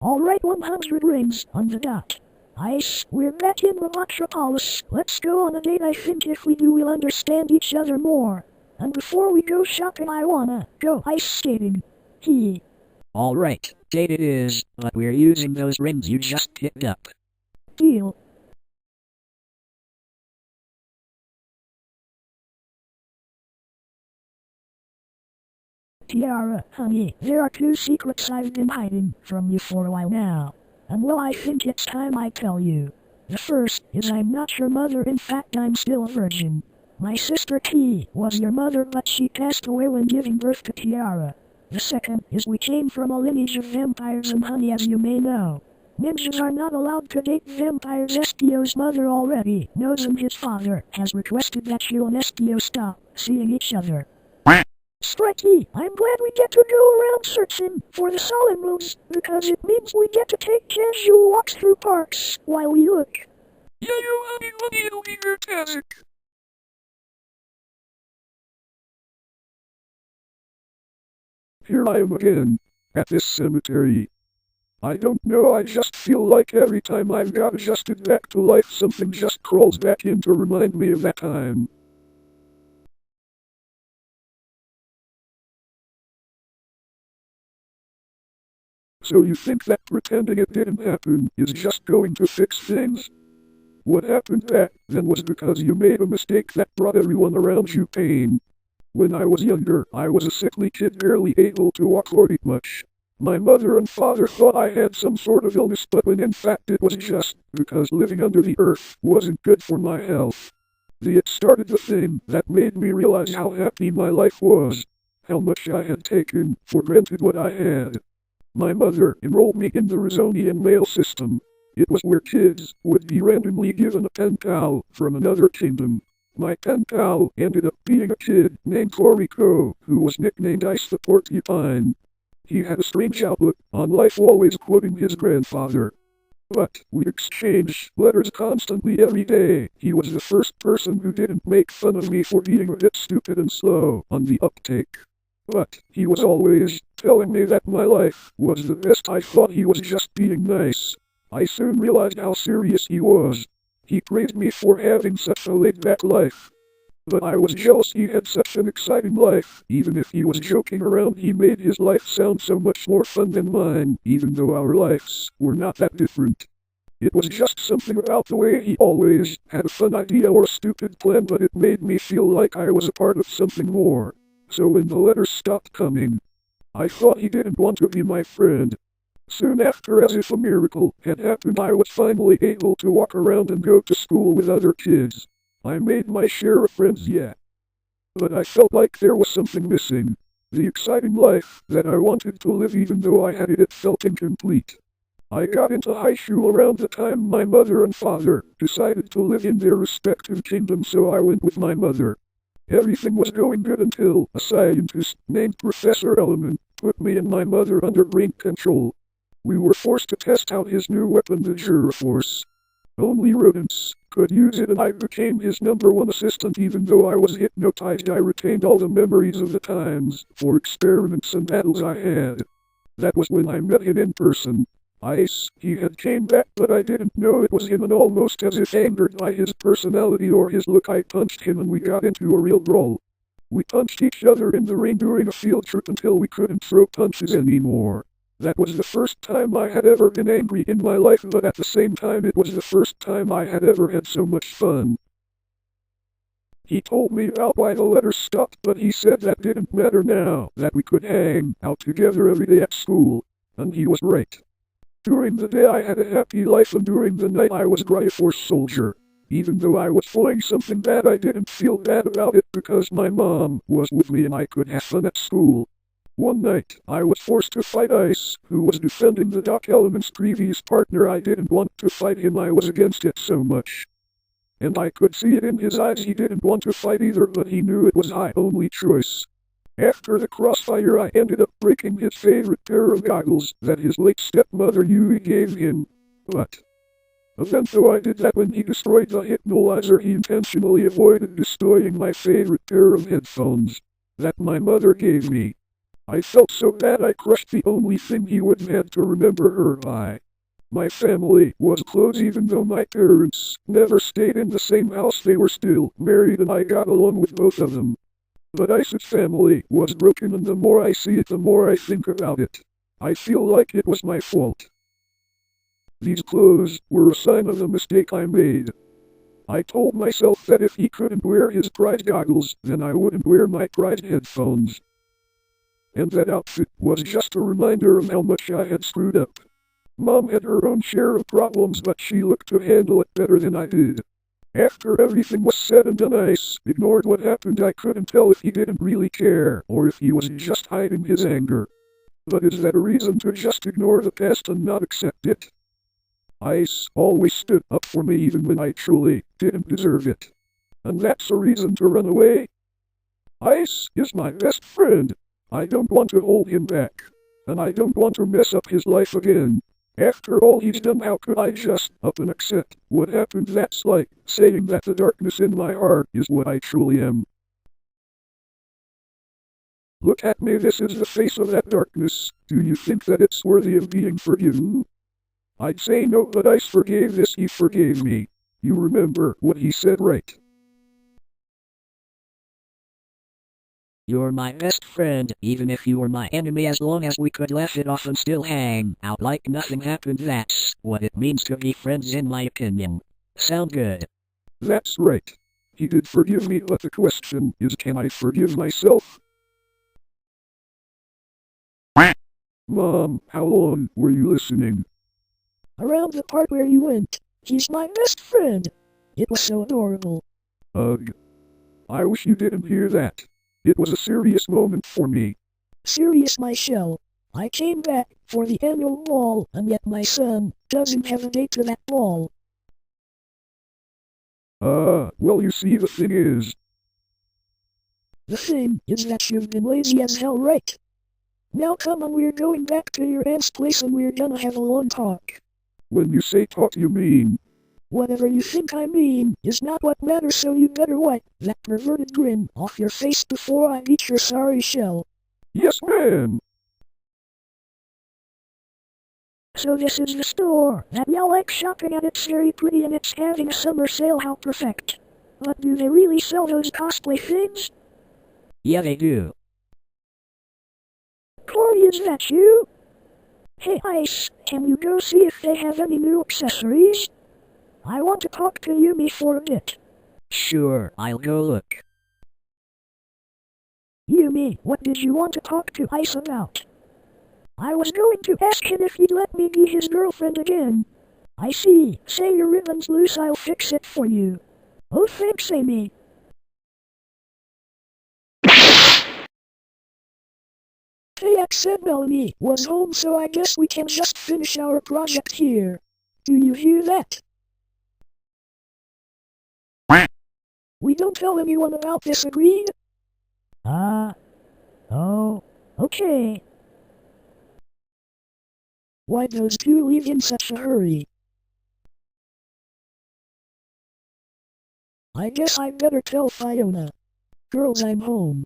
Alright, 100 rings on the dot. Ice, we're back in Metropolis. Let's go on a date. I think if we do, we'll understand each other more. And before we go shopping, I wanna go ice skating. He. Alright, date it is, but we're using those rings you just picked up. Deal. Tiara, honey, there are 2 secrets I've been hiding from you for a while now. And well, I think it's time I tell you. The first is I'm not your mother. In fact, I'm still a virgin. My sister T was your mother, but she passed away when giving birth to Tiara. The second is we came from a lineage of vampires, and honey, as you may know, ninjas are not allowed to date vampires. Estio's mother already knows, and his father has requested that you and Estio stop seeing each other. Strikey, I'm glad we get to go around searching for the solemn rules, because it means we get to take casual walks through parks while we look. Yeah, you honey, it'll be fantastic. Here I am again, at this cemetery. I don't know, I just feel like every time I've got adjusted back to life, something just crawls back in to remind me of that time. So you think that pretending it didn't happen is just going to fix things? What happened back then was because you made a mistake that brought everyone around you pain. When I was younger, I was a sickly kid barely able to walk or eat much. My mother and father thought I had some sort of illness, but when in fact it was just because living under the earth wasn't good for my health. It started the thing that made me realize how happy my life was, how much I had taken for granted what I had. My mother enrolled me in the Rezonian mail system. It was where kids would be randomly given a pen pal from another kingdom. My pen pal ended up being a kid named Toriko, who was nicknamed Ice the Porcupine. He had a strange outlook on life, always quoting his grandfather. But we exchanged letters constantly every day. He was the first person who didn't make fun of me for being a bit stupid and slow on the uptake. But he was always telling me that my life was the best. I thought he was just being nice. I soon realized how serious he was. He praised me for having such a laid-back life. But I was jealous he had such an exciting life. Even if he was joking around, he made his life sound so much more fun than mine, even though our lives were not that different. It was just something about the way he always had a fun idea or a stupid plan, but it made me feel like I was a part of something more. So when the letters stopped coming, I thought he didn't want to be my friend. Soon after, as if a miracle had happened, I was finally able to walk around and go to school with other kids. I made my share of friends, yeah. But I felt like there was something missing. The exciting life that I wanted to live, even though I had it, it felt incomplete. I got into high school around the time my mother and father decided to live in their respective kingdoms, so I went with my mother. Everything was going good until a scientist named Professor Element put me and my mother under brain control. We were forced to test out his new weapon, the Juraforce. Only rodents could use it, and I became his number one assistant. Even though I was hypnotized, I retained all the memories of the times for experiments and battles I had. That was when I met him in person. Ice, he had came back, but I didn't know it was him, and almost as if angered by his personality or his look, I punched him and we got into a real brawl. We punched each other in the rain during a field trip until we couldn't throw punches anymore. That was the first time I had ever been angry in my life, but at the same time it was the first time I had ever had so much fun. He told me about why the letters stopped, but he said that didn't matter now, that we could hang out together every day at school. And he was right. During the day I had a happy life, and during the night I was a Triforce soldier. Even though I was doing something bad, I didn't feel bad about it because my mom was with me and I could have fun at school. One night, I was forced to fight Ice, who was defending the Dark Element's previous partner. I didn't want to fight him, I was against it so much. And I could see it in his eyes, he didn't want to fight either, but he knew it was my only choice. After the crossfire, I ended up breaking his favorite pair of goggles that his late stepmother Yui gave him. But even though I did that when he destroyed the hypnotizer, he intentionally avoided destroying my favorite pair of headphones that my mother gave me. I felt so bad I crushed the only thing he would have had to remember her by. My family was close, even though my parents never stayed in the same house. They were still married and I got along with both of them. But Ice's family was broken, and the more I see it, the more I think about it. I feel like it was my fault. These clothes were a sign of the mistake I made. I told myself that if he couldn't wear his prized goggles, then I wouldn't wear my prized headphones. And that outfit was just a reminder of how much I had screwed up. Mom had her own share of problems, but she looked to handle it better than I did. After everything was said and done, Ice ignored what happened. I couldn't tell if he didn't really care or if he was just hiding his anger. But is that a reason to just ignore the past and not accept it? Ice always stood up for me even when I truly didn't deserve it. And that's a reason to run away? Ice is my best friend. I don't want to hold him back. And I don't want to mess up his life again. After all he's done, how could I just up and accept what happened? That's like saying that the darkness in my heart is what I truly am. Look at me, this is the face of that darkness. Do you think that it's worthy of being forgiven? I'd say no, but Ice forgave this, he forgave me. You remember what he said, right? You're my best friend, even if you were my enemy, as long as we could laugh it off and still hang out like nothing happened. That's what it means to be friends, in my opinion. Sound good? That's right. He did forgive me, but the question is, can I forgive myself? Mom, how long were you listening? Around the part where you went, he's my best friend. It was so adorable. Ugh. I wish you didn't hear that. It was a serious moment for me. Serious, my shell. I came back for the annual ball, and yet my son doesn't have a date to that ball. Well, you see, the thing is, The thing is that you've been lazy as hell, right? Now come on, we're going back to your aunt's place and we're gonna have a long talk. when you say talk, you mean, Whatever you think I mean is not what matters, so you better wipe that perverted grin off your face before I eat your sorry shell. yes, man. So this is the store that y'all like shopping at. It's very pretty and it's having a summer sale. How perfect. But do they really sell those cosplay things? Yeah, they do. Corey, is that you? Hey Ice, can you go see if they have any new accessories? I want to talk to Yumi for a bit. Sure, I'll go look. Yumi, what did you want to talk to Ice about? I was going to ask him if he'd let me be his girlfriend again. I see. Say your ribbon's loose, I'll fix it for you. Oh, thanks, Amy. Kayak said Melanie was home, so I guess we can just finish our project here. Do you hear that? We don't tell anyone about this, agreed? Oh, okay. Why'd those two leave in such a hurry? I guess I'd better tell Fiona. Girls, I'm home.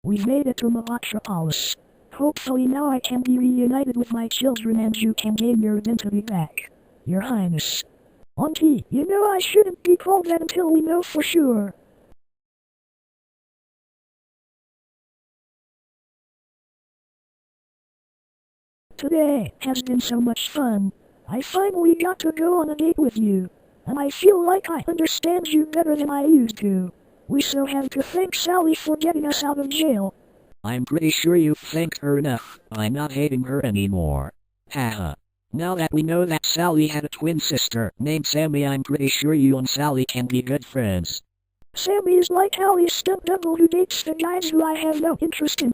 We've made it to Metropolis. Hopefully now I can be reunited with my children and you can gain your identity back. Your Highness. Auntie, you know I shouldn't be called that until we know for sure. Today has been so much fun. I finally got to go on a date with you. And I feel like I understand you better than I used to. We so have to thank Sally for getting us out of jail. I'm pretty sure you've thanked her enough. I'm not hating her anymore. Haha. Now that we know that Sally had a twin sister named Sammy, I'm pretty sure you and Sally can be good friends. Sammy is like Hallie's stunt double who dates the guys who I have no interest in.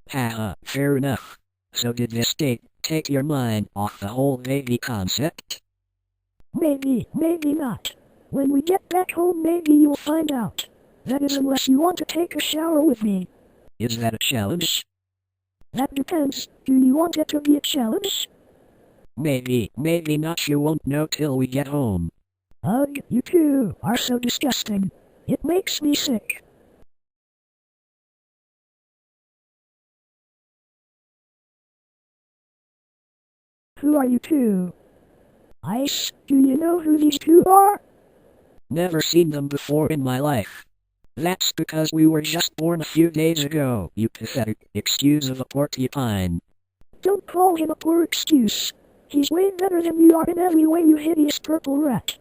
Haha, fair enough. So did this date take your mind off the whole baby concept? Maybe, maybe not. When we get back home, maybe you'll find out. That is, unless you want to take a shower with me. Is that a challenge? That depends. Do you want it to be a challenge? Maybe not. You won't know till we get home. Ugh, you two are so disgusting. It makes me sick. Who are you two? Ice, do you know who these two are? Never seen them before in my life. That's because we were just born a few days ago, you pathetic excuse of a porcupine. Don't call him a poor excuse. He's way better than you are in every way, you hideous purple rat.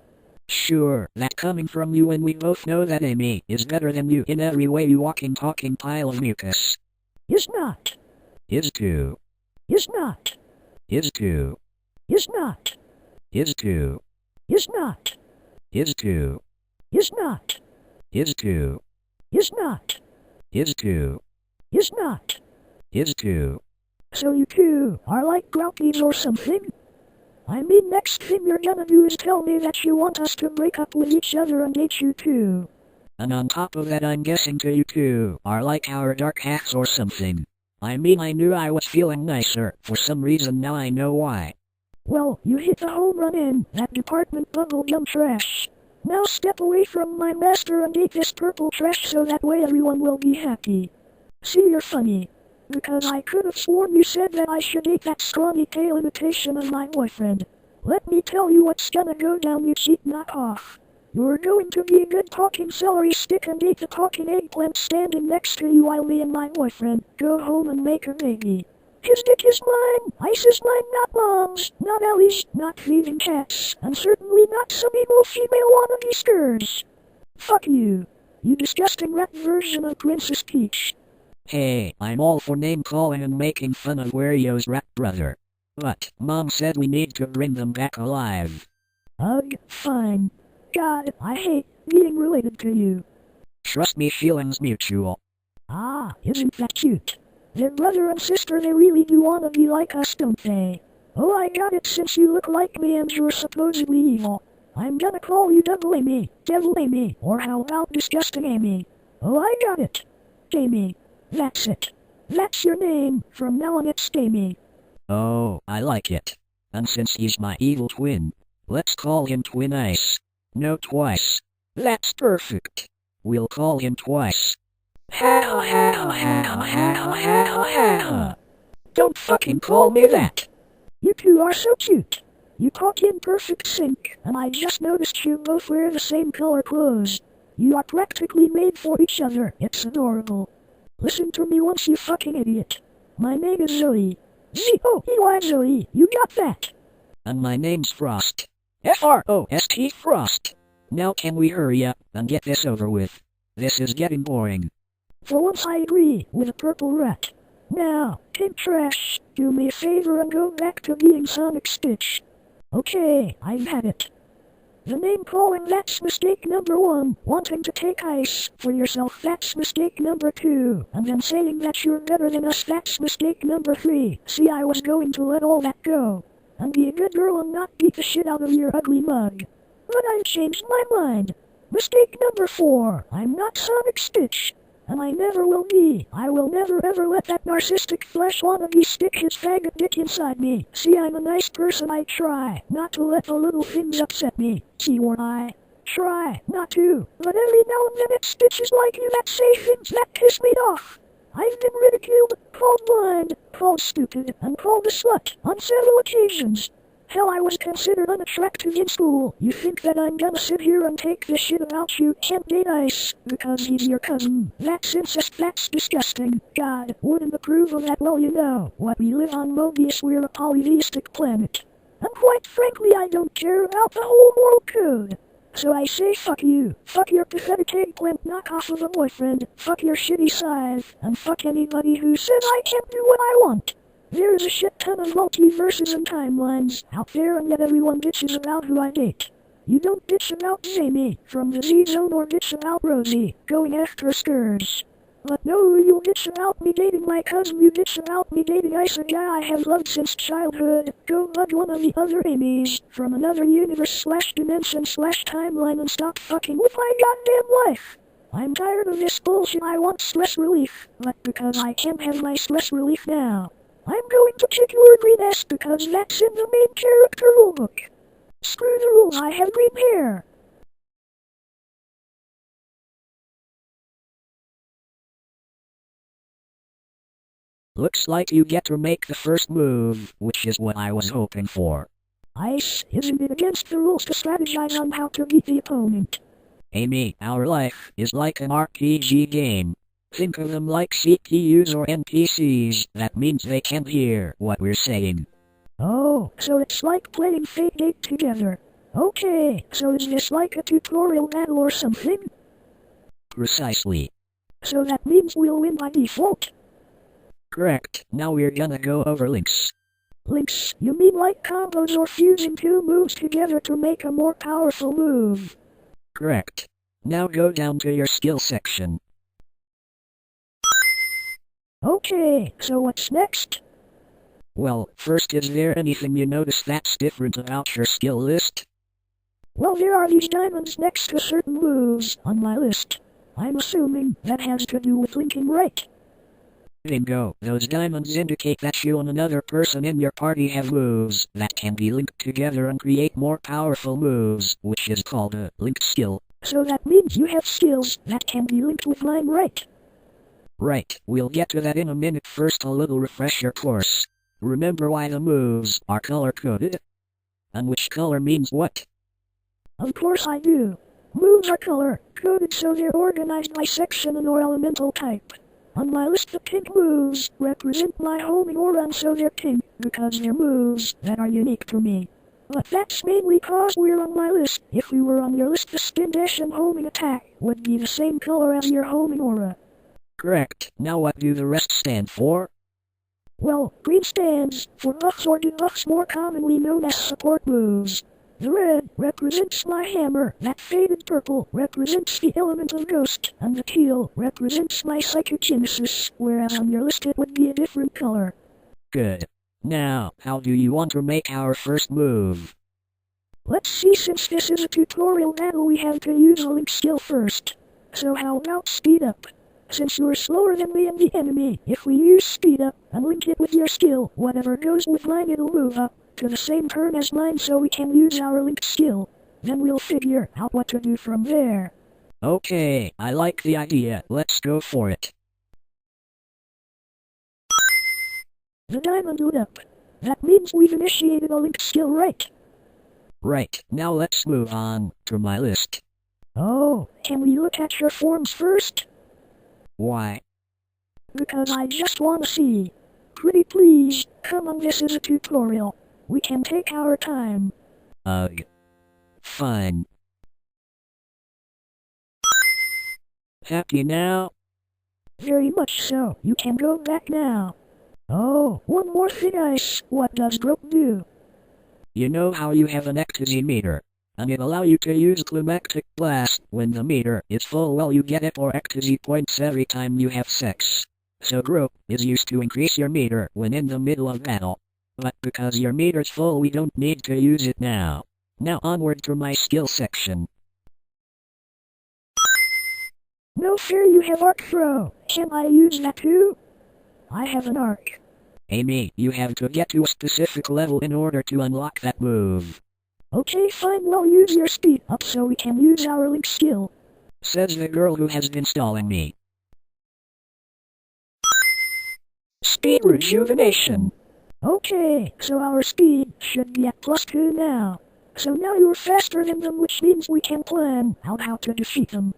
Sure, that coming from you, and we both know that Amy is better than you in every way, you walking talking pile of mucus. Is not. Is too. Is not. Is too. Is not. Is too. Is not. Is too. Is not. Is too. Is not. Is too. Is not. Is too. So you two are like groupies or something? I mean, next thing you're gonna do is tell me that you want us to break up with each other and date you too. And on top of that, I'm guessing you two are like our dark halves or something. I mean, I knew I was feeling nicer for some reason, now I know why. Well, you hit the home run in that department, bubblegum trash. Now step away from my master and date this purple trash so that way everyone will be happy. See, you're funny. Because I could have sworn you said that I should date that scrawny tail imitation of my boyfriend. Let me tell you what's gonna go down, you cheap knockoff. You're going to be a good talking celery stick and date the talking eggplant standing next to you while me and my boyfriend go home and make a baby. His dick is mine, Ice is mine, not Mom's, not Ellie's, not thieving cats, and certainly not some emo female wannabe skirts. Fuck you. You disgusting rat version of Princess Peach. Hey, I'm all for name calling and making fun of Wario's rat brother. But Mom said we need to bring them back alive. Ugh, fine. God, I hate being related to you. Trust me, feelings mutual. Ah, isn't that cute? They're brother and sister, they really do wanna be like us, don't they? Oh, I got it, since you look like me and you're supposedly evil. I'm gonna call you Double Amy, Devil Amy, or how about Disgusting Amy? Oh, I got it. Jamie. That's it. That's your name. From now on it's Jamie. Oh, I like it. And since he's my evil twin, let's call him Twin Ice. No, twice. That's perfect. We'll call him twice. Ha ha ha ha ha ha ha ha ha ha. Don't fucking call me that. You two are so cute. You talk in perfect sync, and I just noticed you both wear the same color clothes. You are practically made for each other. It's adorable. Listen to me once, you fucking idiot. My name is Zoe. Z-O-E-Y Zoe, you got that? And my name's Frost. F-R-O-S-T Frost. Now can we hurry up and get this over with? This is getting boring. For once I agree with a purple rat. Now, Pink Trash, do me a favor and go back to being Sonic Stitch. Okay, I've had it. The name calling, that's mistake number 1. Wanting to take ice for yourself, that's mistake number 2. And then saying that you're better than us, that's mistake number 3. See, I was going to let all that go. And be a good girl and not beat the shit out of your ugly mug. But I've changed my mind. Mistake number 4. I'm not Sonic Stitch. And I never will be. I will never ever let that narcissistic flesh wannabe stick his faggot dick inside me. See, I'm a nice person. I try not to let the little things upset me. See what I try not to. But every now and then it's stitches like you that say things that piss me off. I've been ridiculed, called blind, called stupid, and called a slut on several occasions. Hell, I was considered unattractive in school. You think that I'm gonna sit here and take this shit about you can't date Ice because he's your cousin? That's incest, that's disgusting. God wouldn't approve of that. Well, you know what, we live on Mobius, we're a polytheistic planet. And quite frankly, I don't care about the whole moral code. So I say fuck you, fuck your pathetic eggplant knockoff of a boyfriend, fuck your shitty scythe, and fuck anybody who says I can't do what I want. There's a shit ton of multiverses and timelines out there, and yet everyone bitches about who I date. You don't bitch about Jamie from the Z-Zone or bitch about Rosie going after Scourge. But no, you bitch about me dating my cousin, you bitch about me dating Ice, a guy I have loved since childhood. Go love one of the other Amy's from another universe / dimension / timeline and stop fucking with my goddamn life. I'm tired of this bullshit. I want stress relief, but because I can't have my stress relief now, I'm going to kick your green ass because that's in the main character rulebook. Screw the rules, I have green hair. Looks like you get to make the first move, which is what I was hoping for. Ice, isn't it against the rules to strategize on how to beat the opponent? Amy, our life is like an RPG game. Think of them like CPUs or NPCs. That means they can't hear what we're saying. Oh, so it's like playing Fate 8 together. Okay, so is this like a tutorial battle or something? Precisely. So that means we'll win by default? Correct. Now we're gonna go over links. Links, you mean like combos or fusing two moves together to make a more powerful move? Correct. Now go down to your skill section. Okay, so what's next? Well, first, is there anything you notice that's different about your skill list? Well, there are these diamonds next to certain moves on my list. I'm assuming that has to do with linking, right? Bingo. Those diamonds indicate that you and another person in your party have moves that can be linked together and create more powerful moves, which is called a linked skill. So that means you have skills that can be linked with mine, right? Right, we'll get to that in a minute. First, a little refresher course. Remember why the moves are color-coded? And which color means what? Of course I do. Moves are color-coded so they're organized by section and or elemental type. On my list, the pink moves represent my homing aura, and so they're pink because they're moves that are unique to me. But that's mainly cause we're on my list. If we were on your list, the spin dash and homing attack would be the same color as your homing aura. Correct. Now what do the rest stand for? Well, green stands for buffs or debuffs, more commonly known as support moves. The red represents my hammer, that faded purple represents the element of ghost, and the teal represents my psychokinesis, whereas on your list it would be a different color. Good. Now, how do you want to make our first move? Let's see, since this is a tutorial battle we have to use a link skill first. So how about speed up? Since you're slower than me and the enemy, if we use speed up and link it with your skill, whatever goes with mine it'll move up to the same turn as mine so we can use our link skill. Then we'll figure out what to do from there. Okay, I like the idea. Let's go for it. The diamond lit up. That means we've initiated a link skill, right? Right, now let's move on to my list. Oh, can we look at your forms first? Why? Because I just want to see. Pretty please, come on, this is a tutorial. We can take our time. Ugh. Fine. Happy now? Very much so, you can go back now. Oh, one more thing, Ice. What does growth do? You know how you have an ecstasy meter, and it allow you to use climactic blast when the meter is full. Well, you get it for ecstasy points every time you have sex. So growth is used to increase your meter when in the middle of battle. But because your meter's full, we don't need to use it now. Now onward to my skill section. No fair, you have arc throw. Can I use that too? I have an arc. Amy, you have to get to a specific level in order to unlock that move. Okay, fine, well use your speed up so we can use our link skill. Says the girl who has been stalling me. Speed rejuvenation. Okay, so our speed should be at +2 now. So now you're faster than them, which means we can plan out how to defeat them.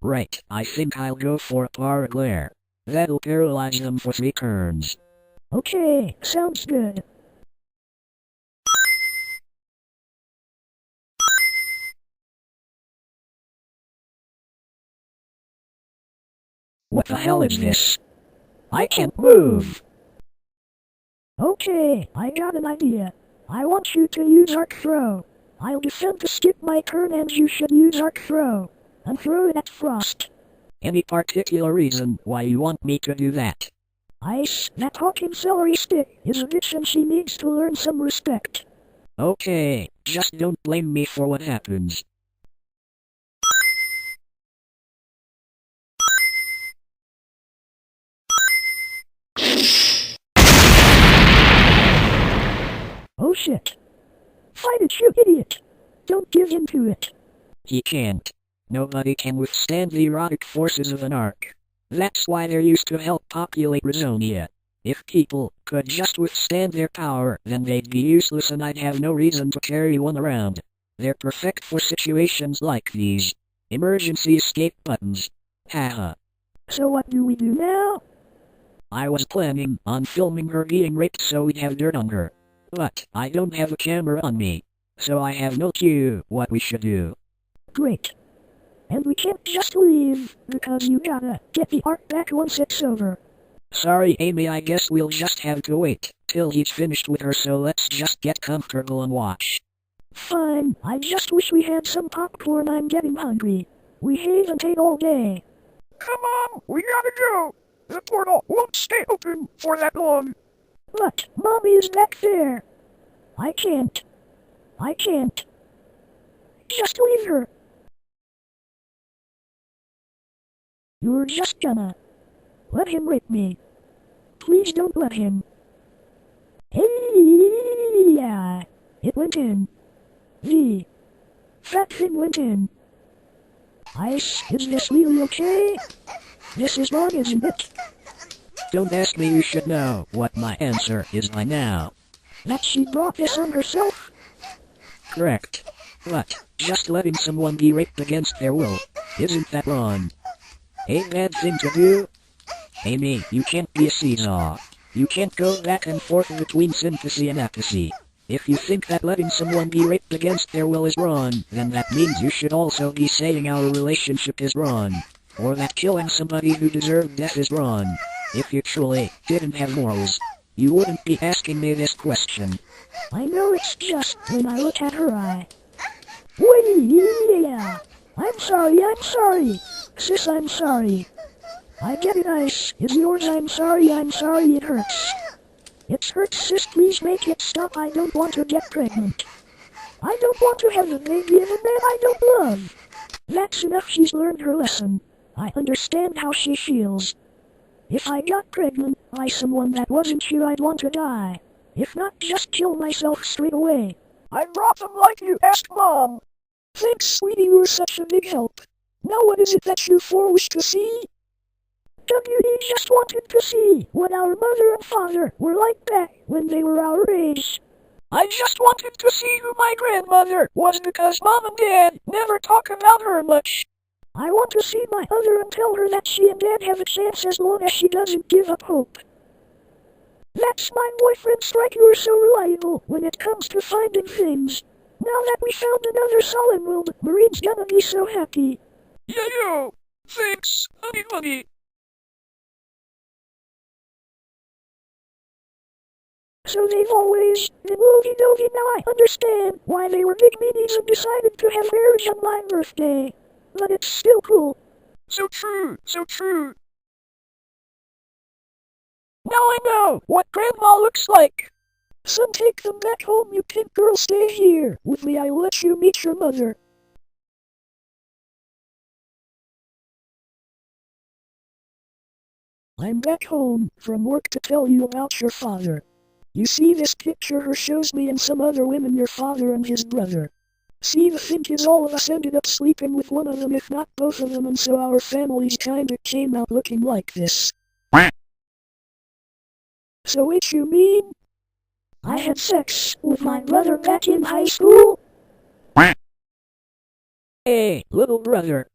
Right, I think I'll go for a power glare. That'll paralyze them for 3 turns. Okay, sounds good. What the hell is this? I can't move. Okay, I got an idea. I want you to use arc throw. I'll defend to skip my turn and you should use arc throw. And throw it at Frost. Any particular reason why you want me to do that? Ice, that talking celery stick is a bitch and she needs to learn some respect. Okay, just don't blame me for what happens. Oh shit. Fight it, you idiot. Don't give in to it. He can't. Nobody can withstand the erotic forces of an arc. That's why they're used to help populate Rizonia. If people could just withstand their power, then they'd be useless and I'd have no reason to carry one around. They're perfect for situations like these. Emergency escape buttons. Haha. So what do we do now? I was planning on filming her being raped so we'd have dirt on her. But I don't have a camera on me. So I have no clue what we should do. Great. And we can't just leave, because you gotta get the arc back once it's over. Sorry Amy, I guess we'll just have to wait till he's finished with her, so let's just get comfortable and watch. Fine, I just wish we had some popcorn, I'm getting hungry. We haven't ate all day. Come on, we gotta go. The portal won't stay open for that long. But Mommy is back there. I can't. Just leave her. You're just gonna let him rape me. Please don't let him. Hey, yeah, it went in. The fat thing went in. Ice, is this really okay? This is wrong, isn't it? Don't ask me, you should know what my answer is by now. That she brought this on herself? Correct. But just letting someone be raped against their will, isn't that wrong? A bad thing to do? Amy, you can't be a seesaw. You can't go back and forth between sympathy and apathy. If you think that letting someone be raped against their will is wrong, then that means you should also be saying our relationship is wrong. Or that killing somebody who deserved death is wrong. If you truly didn't have morals, you wouldn't be asking me this question. I know, it's just when I look at her Wait, yeah. I'm sorry. Sis, I'm sorry. I get it, Ice. Is yours, I'm sorry, it hurts. It hurts, sis, please make it stop, I don't want to get pregnant. I don't want to have a baby of a man I don't love. That's enough, she's learned her lesson. I understand how she feels. If I got pregnant by someone that wasn't you, I'd want to die. If not, just kill myself straight away. I brought them like you asked Mom. Thanks, sweetie, you were such a big help. Now what is it that you four wish to see? WD just wanted to see what our mother and father were like back when they were our age. I just wanted to see who my grandmother was because Mom and Dad never talk about her much. I want to see my mother and tell her that she and Dad have a chance as long as she doesn't give up hope. That's my boyfriend Strike, you are so reliable when it comes to finding things. Now that we found another solid world, Marine's gonna be so happy. Yo! Thanks, honey. So they've always been lovey-dovey. Now I understand why they were big meanies and decided to have marriage on my birthday. But it's still cool. So true. Now I know what Grandma looks like. Son, take them back home, you pink girl. Stay here with me. I'll let you meet your mother. I'm back home from work to tell you about your father. You see this picture here shows me and some other women, your father and his brother. See, the thing is all of us ended up sleeping with one of them, if not both of them, and so our families kinda came out looking like this. So what you mean? I had sex with my brother back in high school? Hey, little brother.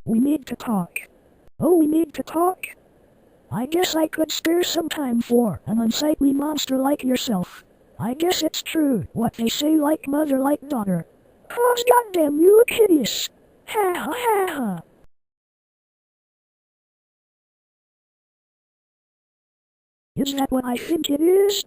We need to talk. Oh, we need to talk? I guess I could spare some time for an unsightly monster like yourself. I guess it's true what they say, like mother like daughter. Cause goddamn, you look hideous. Ha ha ha ha. Is that what I think it is?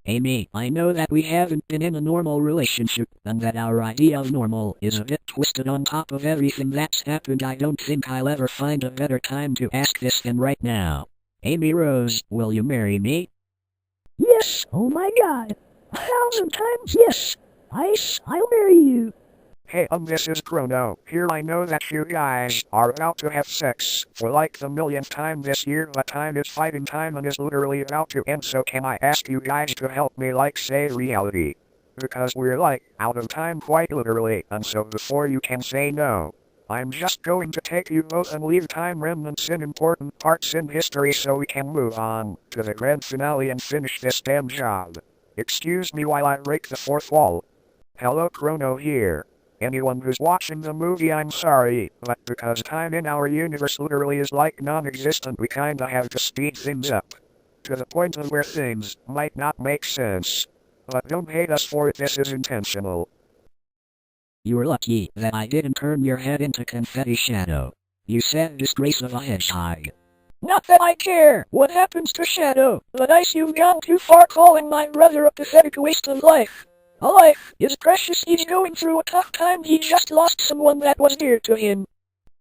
Amy, I know that we haven't been in a normal relationship, and that our idea of normal is a bit twisted on top of everything that's happened. I don't think I'll ever find a better time to ask this than right now. Amy Rose, will you marry me? Yes, oh my god. 1,000 times yes. I'll marry you. Hey, this is Chrono. Here, I know that you guys are about to have sex for like the millionth time this year, but time is fighting time and is literally about to end, so can I ask you guys to help me like say reality? Because we're like out of time quite literally, and so before you can say no, I'm just going to take you both and leave time remnants in important parts in history so we can move on to the grand finale and finish this damn job. Excuse me while I break the fourth wall. Hello, Chrono here. Anyone who's watching the movie, I'm sorry, but because time in our universe literally is like non-existent, we kinda have to speed things up. To the point of where things might not make sense. But don't hate us for it, this is intentional. You're lucky that I didn't turn your head into confetti Shadow. You sad disgrace of a hedgehog. Not that I care what happens to Shadow, but you've gone too far calling my brother a pathetic waste of life. A life is precious. He's going through a tough time. He just lost someone that was dear to him.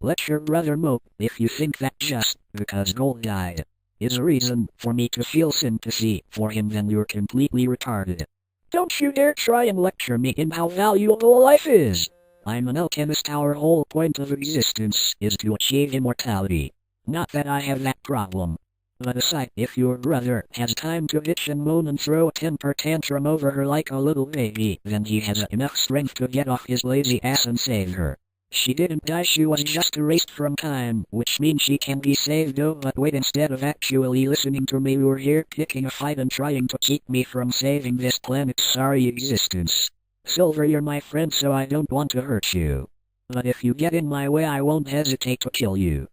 Let your brother mope if you think that just because Gold died is a reason for me to feel sympathy for him, then you're completely retarded. Don't you dare try and lecture me in how valuable life is. I'm an alchemist. Our whole point of existence is to achieve immortality. Not that I have that problem. But aside, if your brother has time to bitch and moan and throw a temper tantrum over her like a little baby, then he has enough strength to get off his lazy ass and save her. She didn't die, she was just erased from time, which means she can be saved. Oh, but wait, instead of actually listening to me, you're here picking a fight and trying to keep me from saving this planet's sorry existence. Silver, you're my friend, so I don't want to hurt you. But if you get in my way, I won't hesitate to kill you.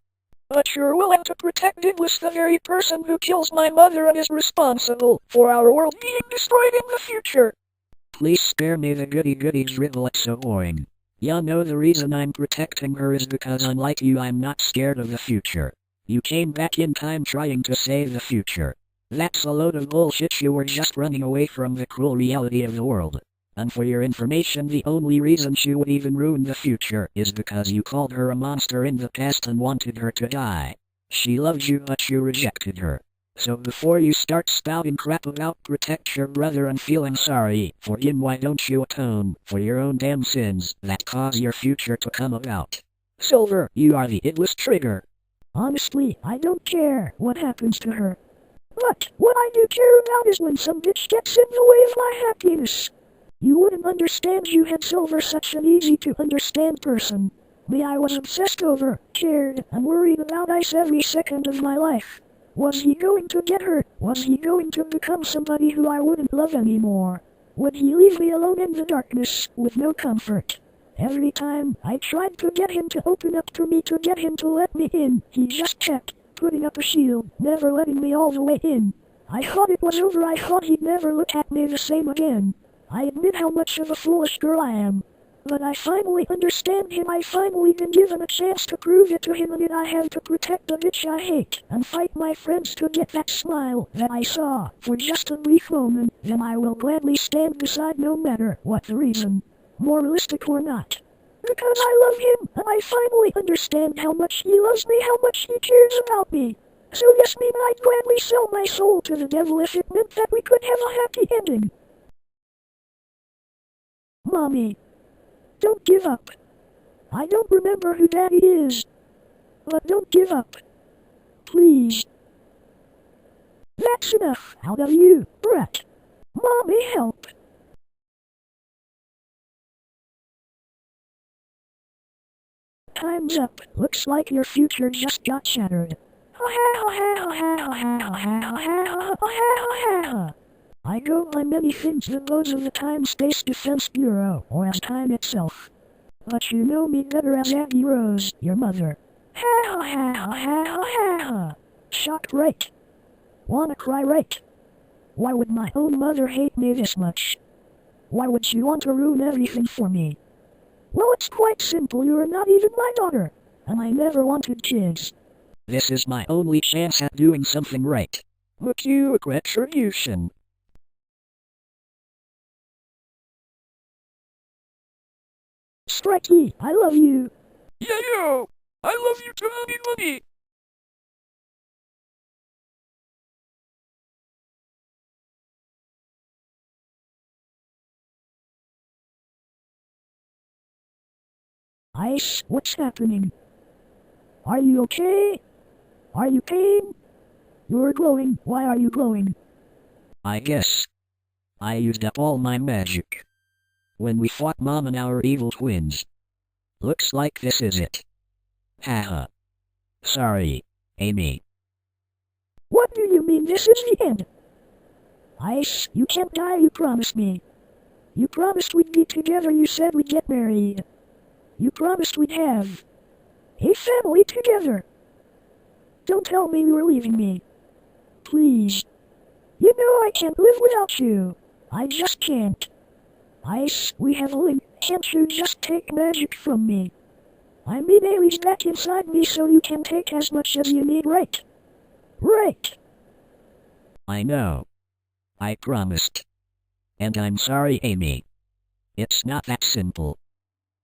But you're willing to protect Douglas, the very person who kills my mother and is responsible for our world being destroyed in the future. Please spare me the goody-goody drivel, it's so boring. Ya know the reason I'm protecting her is because unlike you, I'm not scared of the future. You came back in time trying to save the future. That's a load of bullshit. You were just running away from the cruel reality of the world. And for your information, the only reason she would even ruin the future is because you called her a monster in the past and wanted her to die. She loves you, but you rejected her. So before you start spouting crap about protect your brother and feeling sorry for him, why don't you atone for your own damn sins that cause your future to come about? Silver, you are the idless trigger. Honestly, I don't care what happens to her. But what I do care about is when some bitch gets in the way of my happiness. You wouldn't understand, you had Silver, such an easy to understand person. Me, I was obsessed over, cared, and worried about Ice every second of my life. Was he going to get hurt? Was he going to become somebody who I wouldn't love anymore? Would he leave me alone in the darkness, with no comfort? Every time I tried to get him to open up to me, to get him to let me in, he just kept putting up a shield, never letting me all the way in. I thought it was over, I thought he'd never look at me the same again. I admit how much of a foolish girl I am. But I finally understand him, I finally been given a chance to prove it to him, and yet I have to protect the bitch I hate, and fight my friends to get that smile that I saw for just a brief moment. Then I will gladly stand beside no matter what the reason, moralistic or not. Because I love him, and I finally understand how much he loves me, how much he cares about me. So yes, me, I'd gladly sell my soul to the devil if it meant that we could have a happy ending. Mommy, don't give up. I don't remember who Daddy is, but don't give up. Please. That's enough out of you, Brett. Mommy, help. Time's up. Looks like your future just got shattered. I go by many things than those of the Time-Space Defense Bureau, or as time itself. But you know me better as Aggie Rose, your mother. Shocked, right? Wanna cry, right? Why would my own mother hate me this much? Why would she want to ruin everything for me? Well, it's quite simple, you're not even my daughter, and I never wanted kids. This is my only chance at doing something right. Acute retribution. Strikey, I love you. Yeah, yo! I love you too, honey. Ice, what's happening? Are you okay? Are you pain? You're glowing, why are you glowing? I guess I used up all my magic when we fought Mom and our evil twins. Looks like this is it. Haha. Sorry, Amy. What do you mean this is the end? Ice, you can't die, you promised me. You promised we'd be together, you said we'd get married. You promised we'd have a family together. Don't tell me you were leaving me. Please. You know I can't live without you. I just can't. Ice, we have a link. Can't you just take magic from me? I mean, Ailey's back inside me, so you can take as much as you need, right? Right. I know. I promised. And I'm sorry, Amy. It's not that simple.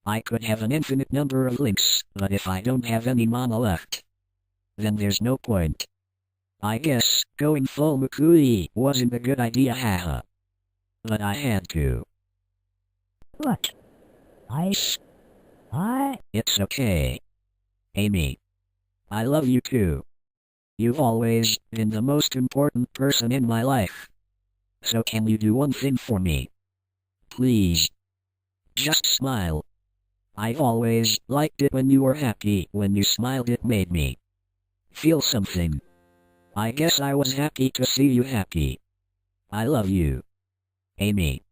I could have an infinite number of links, but if I don't have any mana left, then there's no point. I guess going full Mukui wasn't a good idea, haha. But I had to. What? Ice? It's okay. Amy. I love you too. You've always been the most important person in my life. So can you do one thing for me? Please. Just smile. I always liked it when you were happy. When you smiled, it made me feel something. I guess I was happy to see you happy. I love you, Amy.